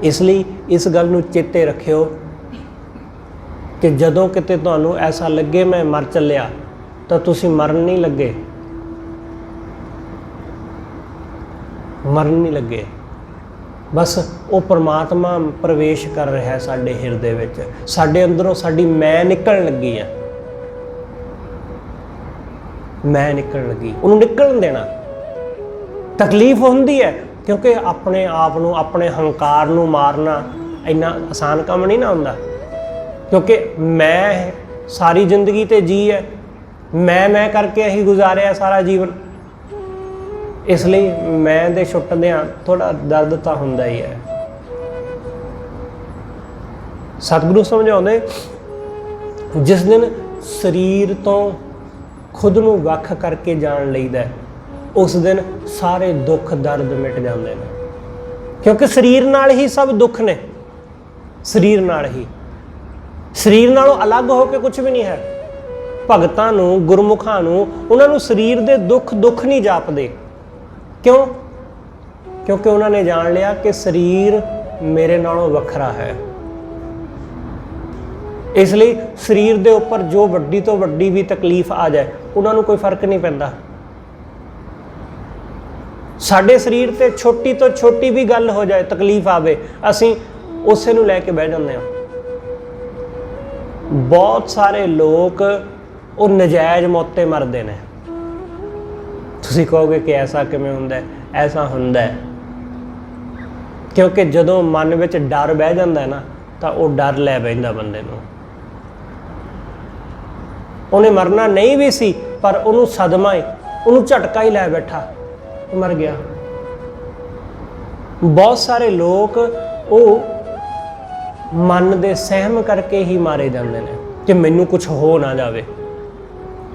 इसलिए इस गल नूं चेते रखियो कि जदों किते तुहानूं ऐसा लगे मैं मर चलिया तो तुसीं मरन नहीं लगे, मरन नहीं लगे, बस वो परमात्मा प्रवेश कर रहा है साडे हिरदे विच, साडे अंदरों साडी मैं निकलण लगी है, मैं निकलण लगी, उन्होंने निकलन देना। तकलीफ होंदी है क्योंकि अपने आप नूं अपने हंकार नूं मारना इन्ना आसान काम नहीं ना हुंदा, क्योंकि मैं सारी जिंदगी ते जी है, मैं करके ही गुजारिया सारा जीवन, इसलिए मैं दे छुट्टदियां थोड़ा दर्द तो हुंदा ही है। सतगुरु समझाउंदे जिस दिन शरीर तो खुद नूं वख करके जान लईदा उस दिन सारे दुख दर्द मिट जाते हैं, क्योंकि शरीर नाल ही सब दुख ने, शरीर नाल ही, शरीर नालों अलग होकर कुछ भी नहीं है। भगतां नूं गुरमुखां नूं उन्हां नूं शरीर दे दुख नहीं जापदे, क्यों? क्योंकि उन्होंने जान लिया कि शरीर मेरे नालों वखरा है, इसलिए शरीर दे उपर जो वड्डी तो वड्डी भी तकलीफ आ जाए उन्होंने कोई फर्क नहीं पैंदा। साडे शरीर ते छोटी तो छोटी भी गल हो जाए, तकलीफ आवे, असीं उसे नूं लैके बह जांदे हां। बहुत सारे लोग वो नजायज़ मौते मरदे ने। तुसीं कहोगे कि ऐसा किवें हुंदा है? ऐसा हुंदा है क्योंकि जदों मन विच डर बह जांदा है ना तो वो डर लै बैंदा बंदे नूं। उन्हें मरना नहीं भी सी पर उन्होंने सदमा ही, उन्होंने झटका ही लै बैठा, मर गया। बहुत सारे लोग वो मन दे सहम करके ही मारे जाते हैं कि मैनू कुछ हो ना जाए,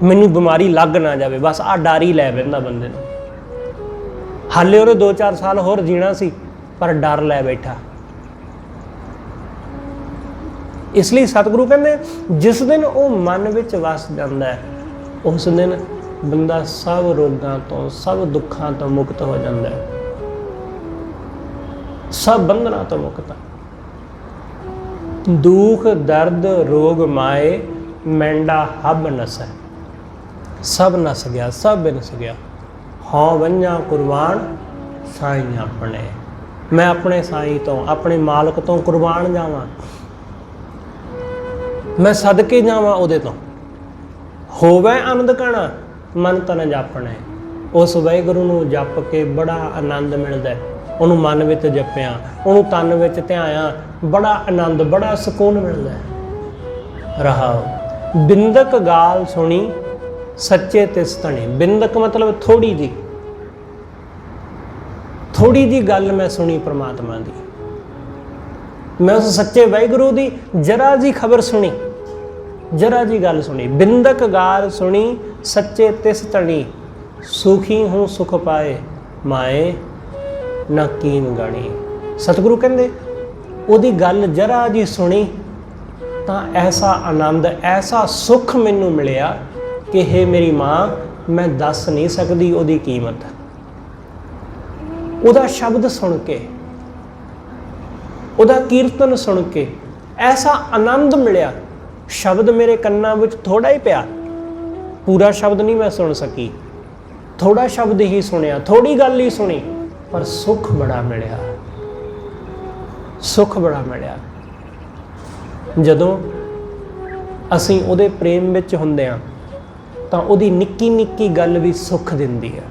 मैनू बीमारी लग ना जाए, बस आ डर ही लै बैठा बंदे नूं। हाले उन्हें 2-4 साल होर जीना सी पर डर लै बैठा। इसलिए सतगुरु कहते जिस दिन वो मन विच वस जाता है उस दिन बंदा सब रोगों तो सब दुखों तो मुक्त हो जाता है, सब बंधना तो मुक्त है। दुख दर्द रोग माए मैंडा हब नस है, सब नस गया, सब नस गया। हाँ वंजा कुर्बान साई अपने, मैं अपने साई तो अपने मालक तो कुर्बान जावां, मैं सदके जावां उहदे तो। होवे आनंद कणा मन तन जापना है, उस वाहिगुरू नूं जप के बड़ा आनंद मिलता है। उन्होंने मन विच जपिया, उन्होंने तन विच ध्याया, बड़ा आनंद बड़ा सुकून मिलता है। रहाओ बिंदक गाल सुनी सच्चे तिस धनी। बिंदक मतलब थोड़ी जी गल मैं सुनी परमात्मा दी, मैं उस सच्चे वाहिगुरू दी जरा जी खबर सुनी, जरा जी गल सुनी। बिंदक गाल सुनी सच्चे तिस धनी, सुखी हूँ सुख पाए माए ना कीन गाणी। सतगुरु कहते ਉਹਦੀ गल जरा जी सुनी तो ऐसा आनंद ऐसा सुख मैनू मिलिया कि हे मेरी माँ मैं दस नहीं सकती ਉਹਦੀ कीमत। ਉਹਦਾ शब्द सुन के ਉਹਦਾ कीर्तन सुन के ऐसा आनंद मिलिया। शब्द मेरे कन्ना विच थोड़ा ही पिया, पूरा शब्द नहीं मैं सुन सकी, थोड़ा शब्द ही सुनिया, थोड़ी गल ही सुनी, पर सुख बड़ा मिलिया, सुख बड़ा मिलिया। जदों असीं उहदे प्रेम विच हुंदे हां तां उहदी निक्की निक्की गल भी सुख दिंदी है,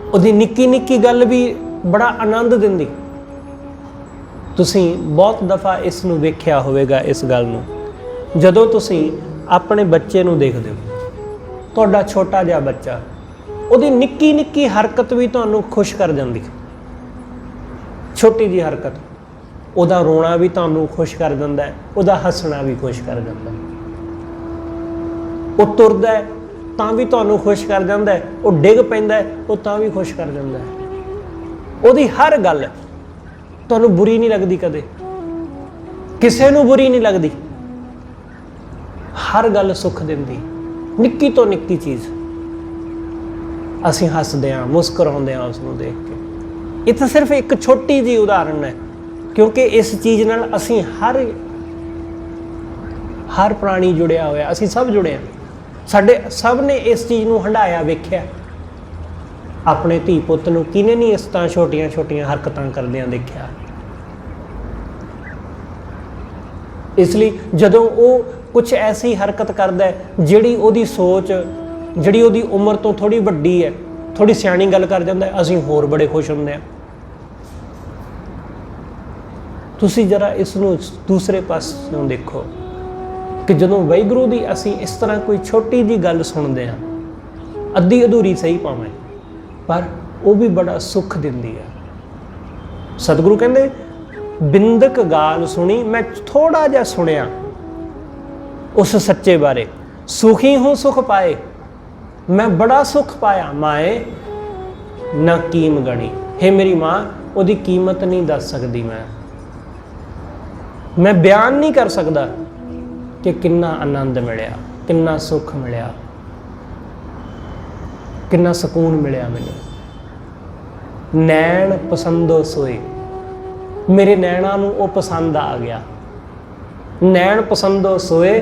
उहदी निक्की निक्की गल भी बड़ा आनंद दिंदी। तुसीं बहुत दफ़ा इस नूं वेखिया होवेगा इस गल नूं। जदों तुसीं अपने बच्चे नूं देखदे हो, तुहाडा छोटा जिहा बच्चा, उहदी निक्की निक्की हरकत भी तुहानूं खुश कर जांदी, छोटी जी हरकत। ਉਹਦਾ ਰੋਣਾ ਵੀ ਤੁਹਾਨੂੰ ਖੁਸ਼ ਕਰ ਦਿੰਦਾ ਹੈ, ਉਹਦਾ ਹੱਸਣਾ ਵੀ ਖੁਸ਼ ਕਰ ਦਿੰਦਾ ਹੈ। ਉਹ ਤੁਰਦਾ ਹੈ ਤਾਂ ਵੀ ਤੁਹਾਨੂੰ ਖੁਸ਼ ਕਰ ਜਾਂਦਾ ਹੈ, ਉਹ ਡਿੱਗ ਪੈਂਦਾ ਹੈ ਉਹ ਤਾਂ ਵੀ ਖੁਸ਼ ਕਰ ਦਿੰਦਾ ਹੈ। ਉਹਦੀ ਹਰ ਗੱਲ ਤੁਹਾਨੂੰ ਬੁਰੀ ਨਹੀਂ ਲੱਗਦੀ, ਕਦੇ ਕਿਸੇ ਨੂੰ ਬੁਰੀ ਨਹੀਂ ਲੱਗਦੀ। ਹਰ ਗੱਲ ਸੁੱਖ ਦਿੰਦੀ, ਨਿੱਕੀ ਤੋਂ ਨਿੱਕੀ ਚੀਜ਼ ਅਸੀਂ ਹੱਸਦੇ ਹਾਂ, ਮੁਸਕਰਾਉਂਦੇ ਹਾਂ ਉਸ ਨੂੰ ਦੇਖ ਕੇ। ਇਹ ਤਾਂ ਸਿਰਫ ਇੱਕ ਛੋਟੀ ਜਿਹੀ ਉਦਾਹਰਨ ਹੈ, ਕਿਉਂਕਿ ਇਸ ਚੀਜ਼ ਨਾਲ ਅਸੀਂ ਹਰ ਪ੍ਰਾਣੀ ਜੁੜਿਆ ਹੋਇਆ, ਅਸੀਂ ਸਭ ਜੁੜੇ ਹਾਂ। ਸਾਡੇ ਸਭ ਨੇ ਇਸ ਚੀਜ਼ ਨੂੰ ਹੰਢਾਇਆ ਵੇਖਿਆ। ਆਪਣੇ ਧੀ ਪੁੱਤ ਨੂੰ ਕਿਹਨੇ ਨਹੀਂ ਇਸ ਤਰ੍ਹਾਂ ਛੋਟੀਆਂ ਛੋਟੀਆਂ ਹਰਕਤਾਂ ਕਰਦਿਆਂ ਦੇਖਿਆ। ਇਸ ਲਈ ਜਦੋਂ ਉਹ ਕੁਝ ਐਸੀ ਹਰਕਤ ਕਰਦਾ ਹੈ ਜਿਹੜੀ ਉਹਦੀ ਸੋਚ, ਜਿਹੜੀ ਉਹਦੀ ਉਮਰ ਤੋਂ ਥੋੜੀ ਵੱਡੀ ਹੈ, ਥੋੜੀ ਸਿਆਣੀ ਗੱਲ ਕਰ ਜਾਂਦਾ ਹੈ, ਅਸੀਂ ਹੋਰ ਬੜੇ ਖੁਸ਼ ਹੁੰਦੇ ਹਾਂ। ਤੁਸੀਂ ਜਰਾ ਇਸ ਨੂੰ ਦੂਸਰੇ ਪਾਸਿਓਂ ਦੇਖੋ ਕਿ ਜਦੋਂ ਵਾਹਿਗੁਰੂ ਦੀ ਅਸੀਂ ਇਸ ਤਰ੍ਹਾਂ ਕੋਈ ਛੋਟੀ ਜਿਹੀ ਗੱਲ ਸੁਣਦੇ ਹਾਂ, ਅੱਧੀ ਅਧੂਰੀ ਸਹੀ ਭਾਵੇਂ, ਪਰ ਉਹ ਵੀ ਬੜਾ ਸੁੱਖ ਦਿੰਦੀ ਹੈ। ਸਤਿਗੁਰੂ ਕਹਿੰਦੇ ਬਿੰਦਕ ਗਾਲ ਸੁਣੀ, ਮੈਂ ਥੋੜਾ ਜਿਹਾ ਸੁਣਿਆ ਉਸ ਸੱਚੇ ਬਾਰੇ, ਸੁਖੀ ਹੂੰ ਸੁਖ ਪਾਏ, ਮੈਂ ਬੜਾ ਸੁੱਖ ਪਾਇਆ। ਮਾਏ ਨਾ ਕੀਮ ਗਣੀ, ਹੇ ਮੇਰੀ ਮਾਂ, ਉਹਦੀ ਕੀਮਤ ਨਹੀਂ ਦੱਸ ਸਕਦੀ। ਮੈਂ ਬਿਆਨ ਨਹੀਂ ਕਰ ਸਕਦਾ ਕਿ ਕਿੰਨਾ ਆਨੰਦ ਮਿਲਿਆ, ਕਿੰਨਾ ਸੁੱਖ ਮਿਲਿਆ, ਕਿੰਨਾ ਸਕੂਨ ਮਿਲਿਆ ਮੈਨੂੰ। ਨੈਣ ਪਸੰਦੋ ਸੋਏ, ਮੇਰੇ ਨੈਣਾ ਨੂੰ ਉਹ ਪਸੰਦ ਆ ਗਿਆ। ਨੈਣ ਪਸੰਦੋ ਸੋਏ,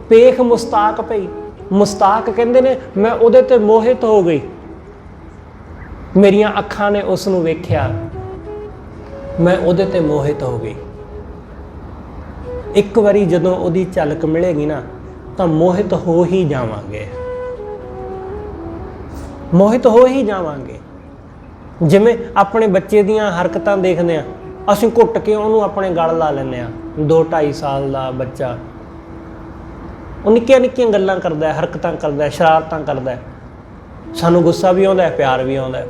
ਪੇਖ ਮੁਸਤਾਕ ਪਈ। ਮੁਸਤਾਕ ਕਹਿੰਦੇ ਨੇ ਮੈਂ ਉਹਦੇ ਤੇ ਮੋਹਿਤ ਹੋ ਗਈ। ਮੇਰੀਆਂ ਅੱਖਾਂ ਨੇ ਉਸ ਨੂੰ ਵੇਖਿਆ, ਮੈਂ ਉਹਦੇ ਤੇ ਮੋਹਿਤ ਹੋ ਗਈ। ਇੱਕ ਵਾਰੀ ਜਦੋਂ ਉਹਦੀ ਝਲਕ ਮਿਲੇਗੀ ਨਾ ਤਾਂ ਮੋਹਿਤ ਹੋ ਹੀ ਜਾਵਾਂਗੇ, ਮੋਹਿਤ ਹੋ ਹੀ ਜਾਵਾਂਗੇ। ਜਿਵੇਂ ਆਪਣੇ ਬੱਚੇ ਦੀਆਂ ਹਰਕਤਾਂ ਦੇਖਦੇ ਹਾਂ, ਅਸੀਂ ਘੁੱਟ ਕੇ ਉਹਨੂੰ ਆਪਣੇ ਗਲ ਲਾ ਲੈਂਦੇ ਹਾਂ। 2-2.5 ਸਾਲ ਦਾ ਬੱਚਾ, ਉਹ ਨਿੱਕੀਆਂ ਨਿੱਕੀਆਂ ਗੱਲਾਂ ਕਰਦਾ, ਹਰਕਤਾਂ ਕਰਦਾ, ਸ਼ਰਾਰਤਾਂ ਕਰਦਾ। ਸਾਨੂੰ ਗੁੱਸਾ ਵੀ ਆਉਂਦਾ, ਪਿਆਰ ਵੀ ਆਉਂਦਾ,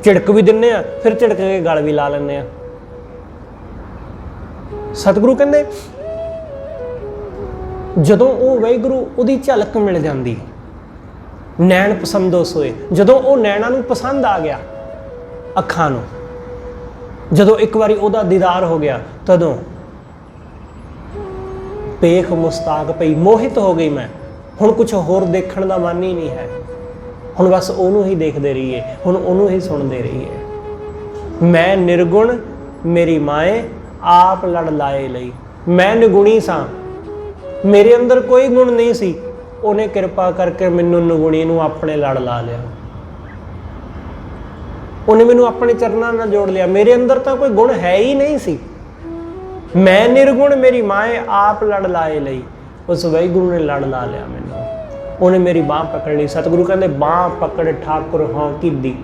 ਝਿੜਕ ਵੀ ਦਿੰਦੇ ਹਾਂ, ਫਿਰ ਝਿੜਕ ਕੇ ਗਲ ਵੀ ਲਾ ਲੈਂਦੇ ਹਾਂ। ਸਤਿਗੁਰੂ ਕਹਿੰਦੇ ਜਦੋਂ ਉਹ ਵਾਹਿਗੁਰੂ ਉਹਦੀ ਝਲਕ ਮਿਲ ਜਾਂਦੀ, ਨੈਣ ਪਸੰਦੋ ਸੋਏ, ਜਦੋਂ ਉਹ ਨੈਣਾ ਨੂੰ ਪਸੰਦ ਆ ਗਿਆ, ਅੱਖਾਂ ਨੂੰ ਜਦੋਂ ਇੱਕ ਵਾਰੀ ਉਹਦਾ ਦੀਦਾਰ ਹੋ ਗਿਆ, ਤਦੋਂ ਪੇਖ ਮੁਸਤਾਕ ਪਈ, ਮੋਹਿਤ ਹੋ ਗਈ ਮੈਂ। ਹੁਣ ਕੁਝ ਹੋਰ ਦੇਖਣ ਦਾ ਮਨ ਹੀ ਨਹੀਂ ਹੈ, ਹੁਣ ਬਸ ਉਹਨੂੰ ਹੀ ਦੇਖਦੇ ਰਹੀਏ, ਹੁਣ ਉਹਨੂੰ ਹੀ ਸੁਣਦੇ ਰਹੀਏ। ਮੈਂ ਨਿਰਗੁਣ ਮੇਰੀ ਮਾਏ, ਆਪ ਲੜ ਲਾਏ ਲਈ। ਮੈਂ ਨਿਗੁਣੀ ਸਾਂ, ਮੇਰੇ ਅੰਦਰ ਕੋਈ ਗੁਣ ਨਹੀਂ ਸੀ, ਉਹਨੇ ਕਿਰਪਾ ਕਰਕੇ ਮੈਨੂੰ ਨਿਗੁਣੀ ਨੂੰ ਆਪਣੇ ਲੜ ਲਾ ਲਿਆ। ਉਹਨੇ ਮੈਨੂੰ ਆਪਣੇ ਚਰਨਾਂ ਨਾਲ ਜੋੜ ਲਿਆ। ਮੇਰੇ ਅੰਦਰ ਤਾਂ ਕੋਈ ਗੁਣ ਹੈ ਹੀ ਨਹੀਂ ਸੀ। ਮੈਂ ਨਿਰਗੁਣ ਮੇਰੀ ਮਾਏ, ਆਪ ਲੜ ਲਾਏ ਲਈ। ਉਸ ਵਾਹਿਗੁਰੂ ਨੇ ਲੜ ਲਾ ਲਿਆ ਮੈਨੂੰ, ਉਹਨੇ ਮੇਰੀ ਬਾਂਹ ਪਕੜ ਲਈ। ਸਤਿਗੁਰੂ ਕਹਿੰਦੇ ਬਾਂਹ ਪਕੜ ਠਾਕੁਰ ਹਾਂ ਕੀਦੀ।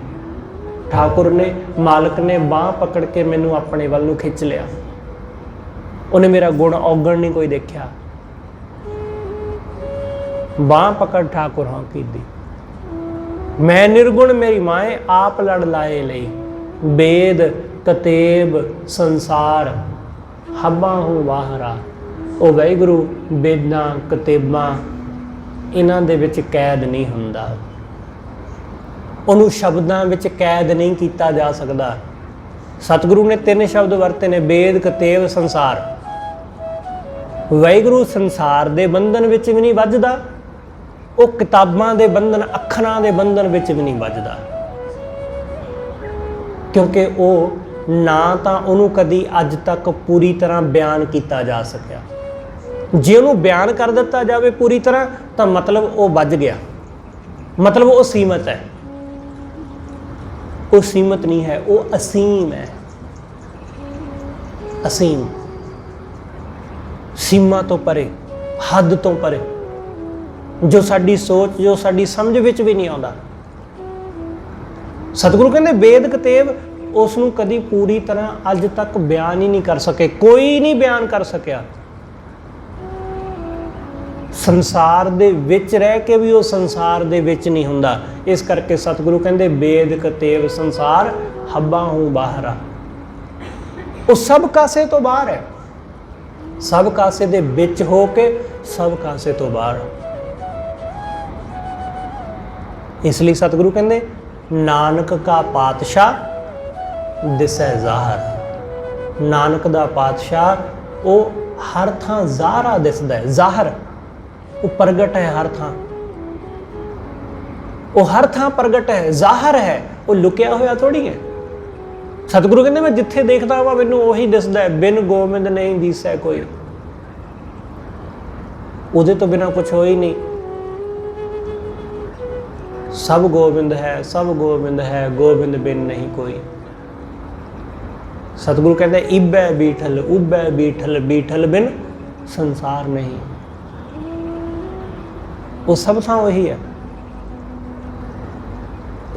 ਠਾਕੁਰ ਨੇ, ਮਾਲਕ ਨੇ ਬਾਂਹ ਪਕੜ ਕੇ ਮੈਨੂੰ ਆਪਣੇ ਵੱਲ ਨੂੰ ਖਿੱਚ ਲਿਆ। ਉਹਨੇ ਮੇਰਾ ਗੁਣ ਔਗਣ ਨਹੀਂ ਕੋਈ ਦੇਖਿਆ। ਬਾਂਹ ਪਕੜ ਠਾਕੁਰ ਹਾਂ ਕੀਦੀ। ਮੈਂ ਨਿਰਗੁਣ ਮੇਰੀ ਮਾਏ, ਆਪ ਲੜ ਲਾਏ ਲਈ। ਵੇਦ ਕਤੇਬ ਸੰਸਾਰ, ਹੱਬਾਂ ਹੂੰ ਬਾਹਰਾ। ਉਹ ਵਾਹਿਗੁਰੂ ਵੇਦਾਂ ਕਤੇਬਾਂ ਇਹਨਾਂ ਦੇ ਵਿੱਚ ਕੈਦ ਨਹੀਂ ਹੁੰਦਾ, ਉਹਨੂੰ ਸ਼ਬਦਾਂ ਵਿੱਚ ਕੈਦ ਨਹੀਂ ਕੀਤਾ ਜਾ ਸਕਦਾ। ਸਤਿਗੁਰੂ ਨੇ 3 ਸ਼ਬਦ ਵਰਤੇ ਨੇ, ਵੇਦ ਕਤੇਬ ਸੰਸਾਰ। ਵਾਹਿਗੁਰੂ ਸੰਸਾਰ ਦੇ ਬੰਧਨ ਵਿੱਚ ਵੀ ਨਹੀਂ ਵੱਜਦਾ, ਉਹ ਕਿਤਾਬਾਂ ਦੇ ਬੰਧਨ, ਅੱਖਰਾਂ ਦੇ ਬੰਧਨ ਵਿੱਚ ਵੀ ਨਹੀਂ ਵੱਜਦਾ, ਕਿਉਂਕਿ ਉਹ ਨਾ ਤਾਂ ਉਹਨੂੰ ਕਦੀ ਅੱਜ ਤੱਕ ਪੂਰੀ ਤਰ੍ਹਾਂ ਬਿਆਨ ਕੀਤਾ ਜਾ ਸਕਿਆ। ਜੇ ਉਹਨੂੰ ਬਿਆਨ ਕਰ ਦਿੱਤਾ ਜਾਵੇ ਪੂਰੀ ਤਰ੍ਹਾਂ ਤਾਂ ਮਤਲਬ ਉਹ ਵੱਜ ਗਿਆ, ਮਤਲਬ ਉਹ ਸੀਮਤ ਹੈ। ਉਹ ਸੀਮਤ ਨਹੀਂ ਹੈ, ਉਹ ਅਸੀਮ ਹੈ। ਅਸੀਮ, ਸੀਮਾ ਤੋਂ ਪਰੇ, ਹੱਦ ਤੋਂ ਪਰੇ, ਜੋ ਸਾਡੀ ਸੋਚ, ਜੋ ਸਾਡੀ ਸਮਝ ਵਿੱਚ ਵੀ ਨਹੀਂ ਆਉਂਦਾ। ਸਤਿਗੁਰੂ ਕਹਿੰਦੇ ਵੇਦ ਕਤੇਬ ਉਸ ਨੂੰ ਕਦੀ ਪੂਰੀ ਤਰ੍ਹਾਂ ਅੱਜ ਤੱਕ ਬਿਆਨ ਹੀ ਨਹੀਂ ਕਰ ਸਕੇ, ਕੋਈ ਨਹੀਂ ਬਿਆਨ ਕਰ ਸਕਿਆ। ਸੰਸਾਰ ਦੇ ਵਿੱਚ ਰਹਿ ਕੇ ਵੀ ਉਹ ਸੰਸਾਰ ਦੇ ਵਿੱਚ ਨਹੀਂ ਹੁੰਦਾ। ਇਸ ਕਰਕੇ ਸਤਿਗੁਰੂ ਕਹਿੰਦੇ ਵੇਦ ਕਤੇਬ ਸੰਸਾਰ, ਹੱਬਾਂ ਹੂੰ ਬਾਹਰਾ। ਉਹ ਸਭ ਕਾਸੇ ਤੋਂ ਬਾਹਰ ਹੈ, ਸਭ ਕਾਸੇ ਦੇ ਵਿੱਚ ਹੋ ਕੇ ਸਭ ਕਾਸੇ ਤੋਂ ਬਾਹਰ। ਇਸ ਲਈ ਸਤਿਗੁਰੂ ਕਹਿੰਦੇ ਨਾਨਕ ਕਾ ਪਾਤਸ਼ਾਹ ਦਿਸੈ ਜ਼ਾਹਰ। ਨਾਨਕ ਦਾ ਪਾਤਸ਼ਾਹ ਉਹ ਹਰ ਥਾਂ ਜ਼ਾਹਰਾ ਦਿਸਦਾ ਹੈ। ਜ਼ਾਹਰ ਉਹ ਪ੍ਰਗਟ ਹੈ ਹਰ ਥਾਂ, ਉਹ ਹਰ ਥਾਂ ਪ੍ਰਗਟ ਹੈ, ਜ਼ਾਹਰ ਹੈ, ਉਹ ਲੁਕਿਆ ਹੋਇਆ ਥੋੜੀ ਹੈ। ਸਤਿਗੁਰੂ ਕਹਿੰਦੇ ਮੈਂ ਜਿੱਥੇ ਦੇਖਦਾ ਵਾ ਮੈਨੂੰ ਉਹੀ ਦਿਸਦਾ ਹੈ, ਬਿਨ ਗੋਬਿੰਦ ਨਹੀਂ ਦਿਸੈ ਕੋਈ। ਉਹਦੇ ਤੋਂ ਬਿਨਾਂ ਕੁਛ ਹੋ ਹੀ ਨਹੀਂ। ਸਭ ਗੋਬਿੰਦ ਹੈ, ਸਭ ਗੋਬਿੰਦ ਹੈ, ਗੋਬਿੰਦ ਬਿਨ ਨਹੀਂ ਕੋਈ। ਸਤਿਗੁਰੂ ਕਹਿੰਦੇ ਇਬੈ ਬੀਠਲ ਉਬੈ ਬੀਠਲ, ਬੀਠਲ ਬਿਨ ਸੰਸਾਰ ਨਹੀਂ। ਉਹ ਸਭ ਥਾਂ ਉਹੀ ਹੈ।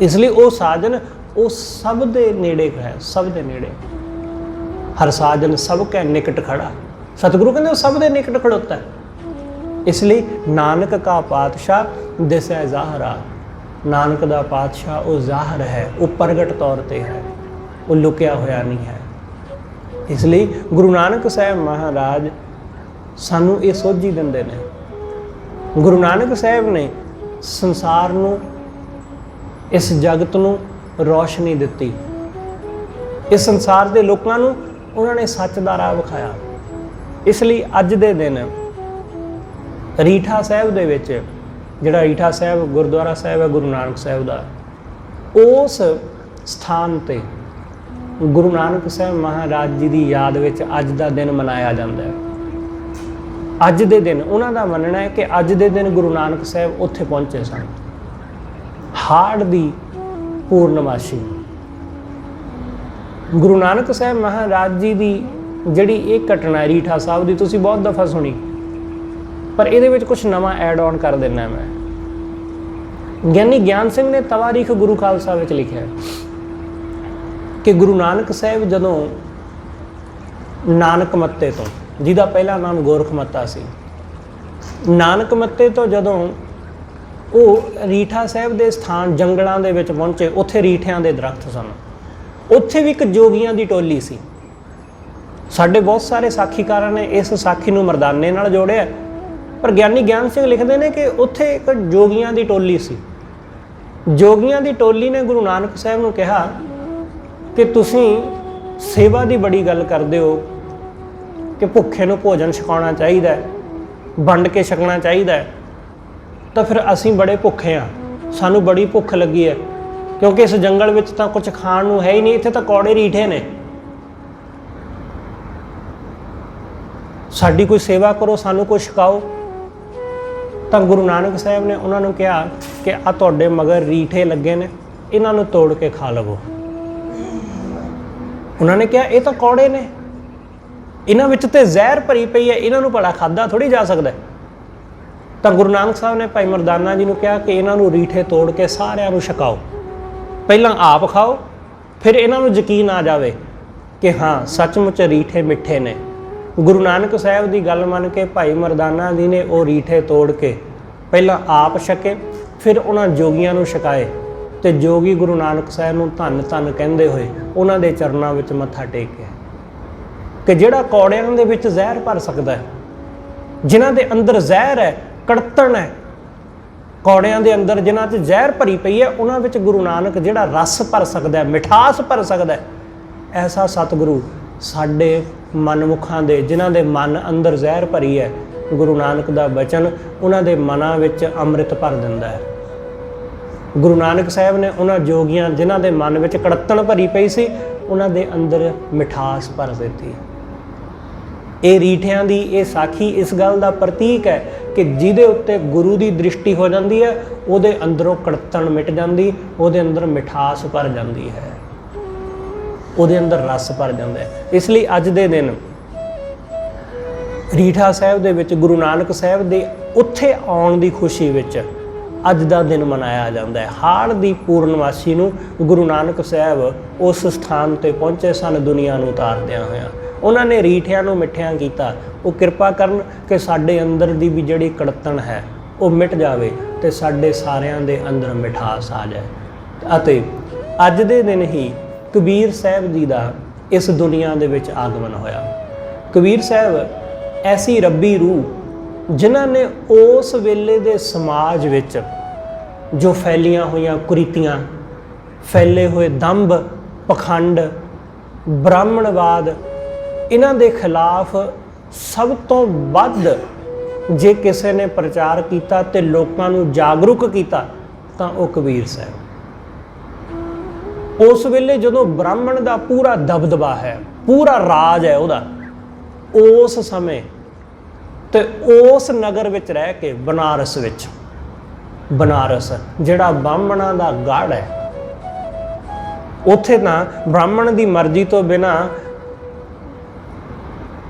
ਇਸ ਲਈ ਉਹ ਸਾਜਨ ਉਹ ਸਭ ਦੇ ਨੇੜੇ ਹੈ, ਸਭ ਦੇ ਨੇੜੇ। ਹਰ ਸਾਜਨ ਸਭ ਕੈ ਨਿਕਟ ਖੜਾ। ਸਤਿਗੁਰੂ ਕਹਿੰਦੇ ਉਹ ਸਭ ਦੇ ਨਿਕਟ ਖੜੋਤਾ ਹੈ। ਇਸ ਲਈ ਨਾਨਕ ਕਾ ਪਾਤਸ਼ਾਹ ਦਿਸੈ ਜ਼ਾਹਰਾ। ਨਾਨਕ ਦਾ ਪਾਤਸ਼ਾਹ ਉਹ ਜ਼ਾਹਰ ਹੈ, ਉਹ ਪ੍ਰਗਟ ਤੌਰ ਤੇ ਹੈ, ਉਹ ਲੁਕਿਆ ਹੋਇਆ ਨਹੀਂ ਹੈ। ਇਸ ਲਈ ਗੁਰੂ ਨਾਨਕ ਸਾਹਿਬ ਮਹਾਰਾਜ ਸਾਨੂੰ ਇਹ ਸੋਝੀ ਦਿੰਦੇ ਨੇ। ਗੁਰੂ ਨਾਨਕ ਸਾਹਿਬ ਨੇ ਸੰਸਾਰ ਨੂੰ, ਇਸ ਜਗਤ ਨੂੰ ਰੌਸ਼ਨੀ ਦਿੱਤੀ। ਇਸ ਸੰਸਾਰ ਦੇ ਲੋਕਾਂ ਨੂੰ ਉਹਨਾਂ ਨੇ ਸੱਚ ਦਾ ਰਾਹ ਵਿਖਾਇਆ। ਇਸ ਲਈ ਅੱਜ ਦੇ ਦਿਨ ਰੀਠਾ ਸਾਹਿਬ ਦੇ ਵਿੱਚ, ਜਿਹੜਾ ਰੀਠਾ ਸਾਹਿਬ ਗੁਰਦੁਆਰਾ ਸਾਹਿਬ ਹੈ ਗੁਰੂ ਨਾਨਕ ਸਾਹਿਬ ਦਾ, ਉਸ ਸਥਾਨ ਤੇ ਗੁਰੂ ਨਾਨਕ ਸਾਹਿਬ ਮਹਾਰਾਜ ਜੀ ਦੀ ਯਾਦ ਵਿੱਚ ਅੱਜ ਦਾ ਦਿਨ ਮਨਾਇਆ ਜਾਂਦਾ ਹੈ। ਅੱਜ ਦੇ ਦਿਨ ਉਹਨਾਂ ਦਾ ਮੰਨਣਾ ਹੈ ਕਿ ਅੱਜ ਦੇ ਦਿਨ ਗੁਰੂ ਨਾਨਕ ਸਾਹਿਬ ਉੱਥੇ ਪਹੁੰਚੇ ਸਨ। ਹਾੜ ਦੀ ਪੂਰਨਮਾਸ਼ੀ ਗੁਰੂ ਨਾਨਕ ਸਾਹਿਬ ਮਹਾਰਾਜ ਜੀ ਦੀ ਜਿਹੜੀ ਇਹ ਘਟਨਾ ਰੀਠਾ ਸਾਹਿਬ ਦੀ ਤੁਸੀਂ ਬਹੁਤ ਦਫਾ ਸੁਣੀ, ਪਰ ਇਹਦੇ ਵਿੱਚ ਕੁਝ ਨਵਾਂ ਐਡ ਆਨ ਕਰ ਦੇਣਾ ਮੈਂ। ਗਿਆਨੀ ਗਿਆਨ ਸਿੰਘ ਨੇ ਤਵਾਰੀਖ ਗੁਰੂ ਖਾਲਸਾ ਵਿੱਚ ਲਿਖਿਆ ਕਿ ਗੁਰੂ ਨਾਨਕ ਸਾਹਿਬ ਜਦੋਂ ਨਾਨਕ ਮੱਤੇ ਤੋਂ, ਜਿਹਦਾ ਪਹਿਲਾ ਨਾਮ ਗੋਰਖ ਮੱਤਾ ਸੀ, ਨਾਨਕ ਮੱਤੇ ਤੋਂ ਜਦੋਂ ਉਹ ਰੀਠਾ ਸਾਹਿਬ ਦੇ ਸਥਾਨ ਜੰਗਲਾਂ ਦੇ ਵਿੱਚ ਪਹੁੰਚੇ, ਉੱਥੇ ਰੀਠਿਆਂ ਦੇ ਦਰਖਤ ਸਨ। ਉੱਥੇ ਵੀ ਇੱਕ ਜੋਗੀਆਂ ਦੀ ਟੋਲੀ ਸੀ। ਸਾਡੇ ਬਹੁਤ ਸਾਰੇ ਸਾਖੀਕਾਰਾਂ ਨੇ ਇਸ ਸਾਖੀ ਨੂੰ ਮਰਦਾਨੇ ਨਾਲ ਜੋੜਿਆ, ਪਰ ਗਿਆਨੀ ਗਿਆਨ ਸਿੰਘ ਲਿਖਦੇ ਨੇ ਕਿ ਉੱਥੇ ਇੱਕ ਜੋਗੀਆਂ ਦੀ ਟੋਲੀ ਸੀ। ਜੋਗੀਆਂ ਦੀ ਟੋਲੀ ਨੇ ਗੁਰੂ ਨਾਨਕ ਸਾਹਿਬ ਨੂੰ ਕਿਹਾ ਕਿ ਤੁਸੀਂ ਸੇਵਾ ਦੀ ਬੜੀ ਗੱਲ ਕਰਦੇ ਹੋ ਕਿ ਭੁੱਖੇ ਨੂੰ ਭੋਜਨ ਛਕਾਉਣਾ ਚਾਹੀਦਾ, ਵੰਡ ਕੇ ਛਕਣਾ ਚਾਹੀਦਾ, ਤਾਂ ਫਿਰ ਅਸੀਂ ਬੜੇ ਭੁੱਖੇ ਹਾਂ, ਸਾਨੂੰ ਬੜੀ ਭੁੱਖ ਲੱਗੀ ਹੈ, ਕਿਉਂਕਿ ਇਸ ਜੰਗਲ ਵਿੱਚ ਤਾਂ ਕੁਝ ਖਾਣ ਨੂੰ ਹੈ ਹੀ ਨਹੀਂ, ਇੱਥੇ ਤਾਂ ਕੌੜੇ ਰੀਠੇ ਨੇ। ਸਾਡੀ ਕੋਈ ਸੇਵਾ ਕਰੋ, ਸਾਨੂੰ ਕੁਝ ਛਕਾਓ। ਤਾਂ ਗੁਰੂ ਨਾਨਕ ਸਾਹਿਬ ਨੇ ਉਹਨਾਂ ਨੂੰ ਕਿਹਾ ਕਿ ਆ ਤੁਹਾਡੇ ਮਗਰ ਰੀਠੇ ਲੱਗੇ ਨੇ, ਇਹਨਾਂ ਨੂੰ ਤੋੜ ਕੇ ਖਾ ਲਵੋ। ਉਹਨਾਂ ਨੇ ਕਿਹਾ ਇਹ ਤਾਂ ਕੌੜੇ ਨੇ, ਇਹਨਾਂ ਵਿੱਚ ਤੇ ਜ਼ਹਿਰ ਭਰੀ ਪਈ ਹੈ, ਇਹਨਾਂ ਨੂੰ ਭਲਾ ਖਾਧਾ ਥੋੜੀ ਜਾ ਸਕਦਾ। ਤਾਂ ਗੁਰੂ ਨਾਨਕ ਸਾਹਿਬ ਨੇ ਭਾਈ ਮਰਦਾਨਾ ਜੀ ਨੂੰ ਕਿਹਾ ਕਿ ਇਹਨਾਂ ਨੂੰ ਰੀਠੇ ਤੋੜ ਕੇ ਸਾਰਿਆਂ ਨੂੰ ਛਕਾਓ, ਪਹਿਲਾਂ ਆਪ ਖਾਓ, ਫਿਰ ਇਹਨਾਂ ਨੂੰ ਯਕੀਨ ਆ ਜਾਵੇ ਕਿ ਹਾਂ ਸੱਚਮੁੱਚ ਰੀਠੇ ਮਿੱਠੇ ਨੇ। ਗੁਰੂ ਨਾਨਕ ਸਾਹਿਬ ਦੀ ਗੱਲ ਮੰਨ ਕੇ ਭਾਈ ਮਰਦਾਨਾ ਜੀ ਨੇ ਉਹ ਰੀਠੇ ਤੋੜ ਕੇ ਪਹਿਲਾਂ ਆਪ ਛਕੇ, ਫਿਰ ਉਹਨਾਂ ਜੋਗੀਆਂ ਨੂੰ ਛਕਾਏ, ਤੇ ਜੋਗੀ ਗੁਰੂ ਨਾਨਕ ਸਾਹਿਬ ਨੂੰ ਧੰਨ ਧੰਨ ਕਹਿੰਦੇ ਹੋਏ ਉਹਨਾਂ ਦੇ ਚਰਨਾਂ ਵਿੱਚ ਮੱਥਾ ਟੇਕਿਆ ਕਿ ਜਿਹੜਾ ਕੌੜਿਆਂ ਦੇ ਵਿੱਚ ਜ਼ਹਿਰ ਭਰ ਸਕਦਾ ਹੈ, ਜਿਨ੍ਹਾਂ ਦੇ ਅੰਦਰ ਜ਼ਹਿਰ ਹੈ, ਕੜਤਣ ਹੈ, ਕੌੜਿਆਂ ਦੇ ਅੰਦਰ ਜਿਨ੍ਹਾਂ 'ਚ ਜ਼ਹਿਰ ਭਰੀ ਪਈ ਹੈ, ਉਹਨਾਂ ਵਿੱਚ ਗੁਰੂ ਨਾਨਕ ਜਿਹੜਾ ਰਸ ਭਰ ਸਕਦਾ ਹੈ, ਮਿਠਾਸ ਭਰ ਸਕਦਾ ਹੈ, ਐਸਾ ਸਤਿਗੁਰੂ ਸਾਡੇ ਮਨਮੁਖਾਂ ਦੇ, ਜਿਨ੍ਹਾਂ ਦੇ ਮਨ ਅੰਦਰ ਜ਼ਹਿਰ ਭਰੀ ਹੈ, ਗੁਰੂ ਨਾਨਕ ਦਾ ਬਚਨ ਉਹਨਾਂ ਦੇ ਮਨਾਂ ਵਿੱਚ ਅੰਮ੍ਰਿਤ ਭਰ ਦਿੰਦਾ ਹੈ। ਗੁਰੂ ਨਾਨਕ ਸਾਹਿਬ ਨੇ ਉਹਨਾਂ ਜੋਗੀਆਂ ਜਿਨ੍ਹਾਂ ਦੇ ਮਨ ਵਿੱਚ ਕੜਤਣ ਭਰੀ ਪਈ ਸੀ, ਉਹਨਾਂ ਦੇ ਅੰਦਰ ਮਿਠਾਸ ਭਰ ਦਿੱਤੀ। ਇਹ ਰੀਠਿਆਂ ਦੀ ਇਹ ਸਾਖੀ ਇਸ ਗੱਲ ਦਾ ਪ੍ਰਤੀਕ ਹੈ ਕਿ ਜਿਹਦੇ ਉੱਤੇ ਗੁਰੂ ਦੀ ਦ੍ਰਿਸ਼ਟੀ ਹੋ ਜਾਂਦੀ ਹੈ, ਉਹਦੇ ਅੰਦਰੋਂ ਕੜਤਣ ਮਿਟ ਜਾਂਦੀ, ਉਹਦੇ ਅੰਦਰ ਮਿਠਾਸ ਭਰ ਜਾਂਦੀ ਹੈ, ਉਹਦੇ ਅੰਦਰ ਰਸ ਭਰ ਜਾਂਦਾ ਹੈ। ਇਸ ਲਈ ਅੱਜ ਦੇ ਦਿਨ ਰੀਠਾ ਸਾਹਿਬ ਦੇ ਵਿੱਚ ਗੁਰੂ ਨਾਨਕ ਸਾਹਿਬ ਦੇ ਉੱਥੇ ਆਉਣ ਦੀ ਖੁਸ਼ੀ ਵਿੱਚ ਅੱਜ ਦਾ ਦਿਨ ਮਨਾਇਆ ਜਾਂਦਾ ਹੈ। ਹਾੜ ਦੀ ਪੂਰਨਮਾਸ਼ੀ ਨੂੰ ਗੁਰੂ ਨਾਨਕ ਸਾਹਿਬ ਉਸ ਸਥਾਨ 'ਤੇ ਪਹੁੰਚੇ ਸਨ ਦੁਨੀਆ ਨੂੰ ਉਤਾਰਦਿਆਂ ਹੋਇਆਂ। ਉਹਨਾਂ ਨੇ ਰੀਠਿਆਂ ਨੂੰ ਮਿੱਠਿਆਂ ਕੀਤਾ। ਉਹ ਕਿਰਪਾ ਕਰਨ ਕਿ ਸਾਡੇ ਅੰਦਰ ਦੀ ਵੀ ਜਿਹੜੀ ਕੜਤਣ ਹੈ ਉਹ ਮਿਟ ਜਾਵੇ ਅਤੇ ਸਾਡੇ ਸਾਰਿਆਂ ਦੇ ਅੰਦਰ ਮਿਠਾਸ ਆ ਜਾਏ। ਅਤੇ ਅੱਜ ਦੇ ਦਿਨ ਹੀ ਕਬੀਰ ਸਾਹਿਬ ਜੀ ਦਾ इस दुनिया दे विच आगमन होया। कबीर साहब ऐसी रब्बी रूह जिन्हां ने उस वेले दे समाज विच जो फैलियां हुई कुरीतियां, फैले हुए दंभ, पखंड, ब्राह्मणवाद, इन्हां दे खिलाफ सब तो वध जे किसी ने प्रचार किया तो लोगों को जागरूक किया तो वह कबीर साहब। उस वेले जो ब्राह्मण का पूरा दबदबा है, पूरा राज है उहदा, उस समय तो उस नगर विच रह के बनारस विच, बनारस जिहड़ा ब्राह्मणा का गढ़ है, उत्थे ना ब्राह्मण की मर्जी तो बिना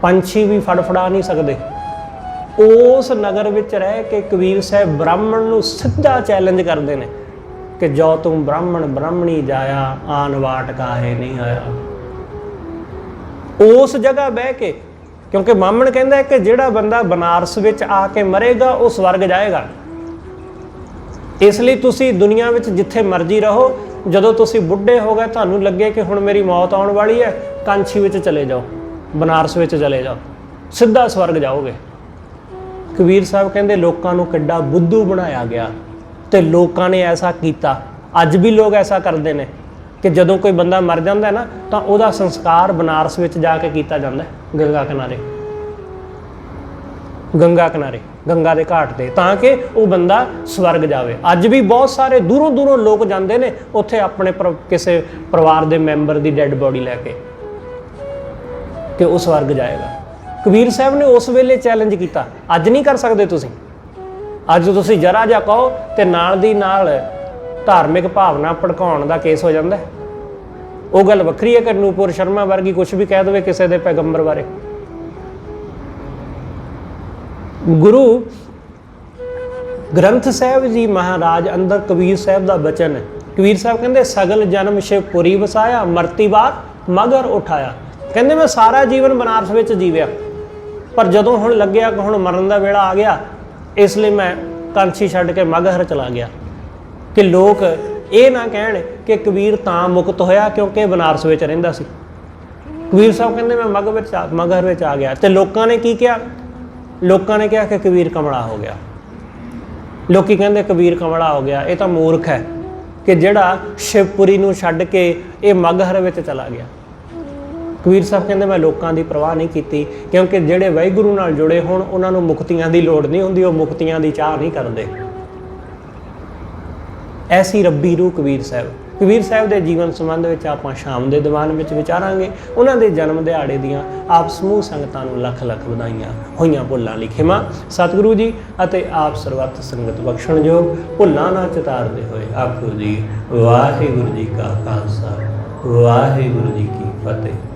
पंछी भी फड़फड़ा नहीं सकते। उस नगर विच रह के कबीर साहब ब्राह्मण नूं सीधा चैलेंज करते हैं कि जो तुम ब्राह्मण ब्राह्मणी जाया, आन वाट काहे नहीं आया। उस जगह बह के, क्योंकि ब्राह्मण कहता है कि जिहड़ा बंदा बनारस विच आके मरेगा वो स्वर्ग जाएगा। इसलिए तुसी दुनिया विच जिथे मर्जी रहो, जदों तुसी बुढ़े हो गए, तुहानूं लगे कि हुण मेरी मौत आउण वाली है, कांछी विच चले जाओ, बनारस विच चले जाओ, सीधा स्वर्ग जाओगे। कबीर साहब कहते लोगों को किड्डा बुद्धू बनाया गया तो लोगों ने ऐसा किया। अज भी लोग ऐसा करते हैं कि जदों कोई बंदा मर जाता है ना, तो वह संस्कार बनारस में जाके किया जाता है, गंगा किनारे, गंगा किनारे, गंगा के घाट पर, ताकि वह बंदा स्वर्ग जाए। अज भी बहुत सारे दूरों दूरों लोग जाते हैं उत्थे अपने किसी परिवार के मैंबर की डैड बॉडी लैके कि वह स्वर्ग जाएगा। कबीर साहब ने उस वेले चैलेंज किया, अज नहीं कर सकते तुसीं। अज तुसीं जरा जा कहो तो नाल दी नाल धार्मिक भावना भड़काउण दा केस हो जाता है। वो गल वक्री है कि नूपुर शर्मा वर्गी कुछ भी कह दे किसी के पैगंबर बारे। गुरु ग्रंथ साहब जी महाराज अंदर कबीर साहब का बचन है। कबीर साहब कहते सगल जन्म शिवपुरी वसाया, मरती बार मगर उठाया। कहते मैं सारा जीवन बनारस में जीविया, पर जदों हुण लग्या कि हुण मरण का वेला आ गया, इसलिए मैं कांछी छड्ड के मगहर चला गया कि लोग ये ना कहण कि कबीर तां मुक्त होया क्योंकि बनारस में रहिंदा सी। कबीर साहब कहते मैं मगहर में आ गया, तो लोगों ने की किया? लोगों ने कहा कि कबीर कमला हो गया। लोग कहते कबीर कमला हो गया, ये तो मूर्ख है कि जिहड़ा शिवपुरी नूं छड्ड के ये मगहर में चला गया। कबीर साहब कहते मैं लोगों की परवाह नहीं की, क्योंकि जिहड़े वाहिगुरू नाल जुड़े होण उन्हां नूं मुक्तियां की लोड़ नहीं हुंदी, वो मुक्तियां की चाह नहीं करते। ऐसी रब्बी रूह कबीर साहब। कबीर साहब के जीवन संबंध में आप शाम के दीवान में विचारांगे। उन्होंने जन्म दिहाड़े दियां आप समूह संगतां नूं लख लख वधाइयां, होईयां भुल्लां लई खिमा। सतगुरु जी अते आप सरबत संगत बख्शण योग भुल्लां ना चितारदे होए आखो जी वाहिगुरू जी का खालसा वाहिगुरू जी की फतेह।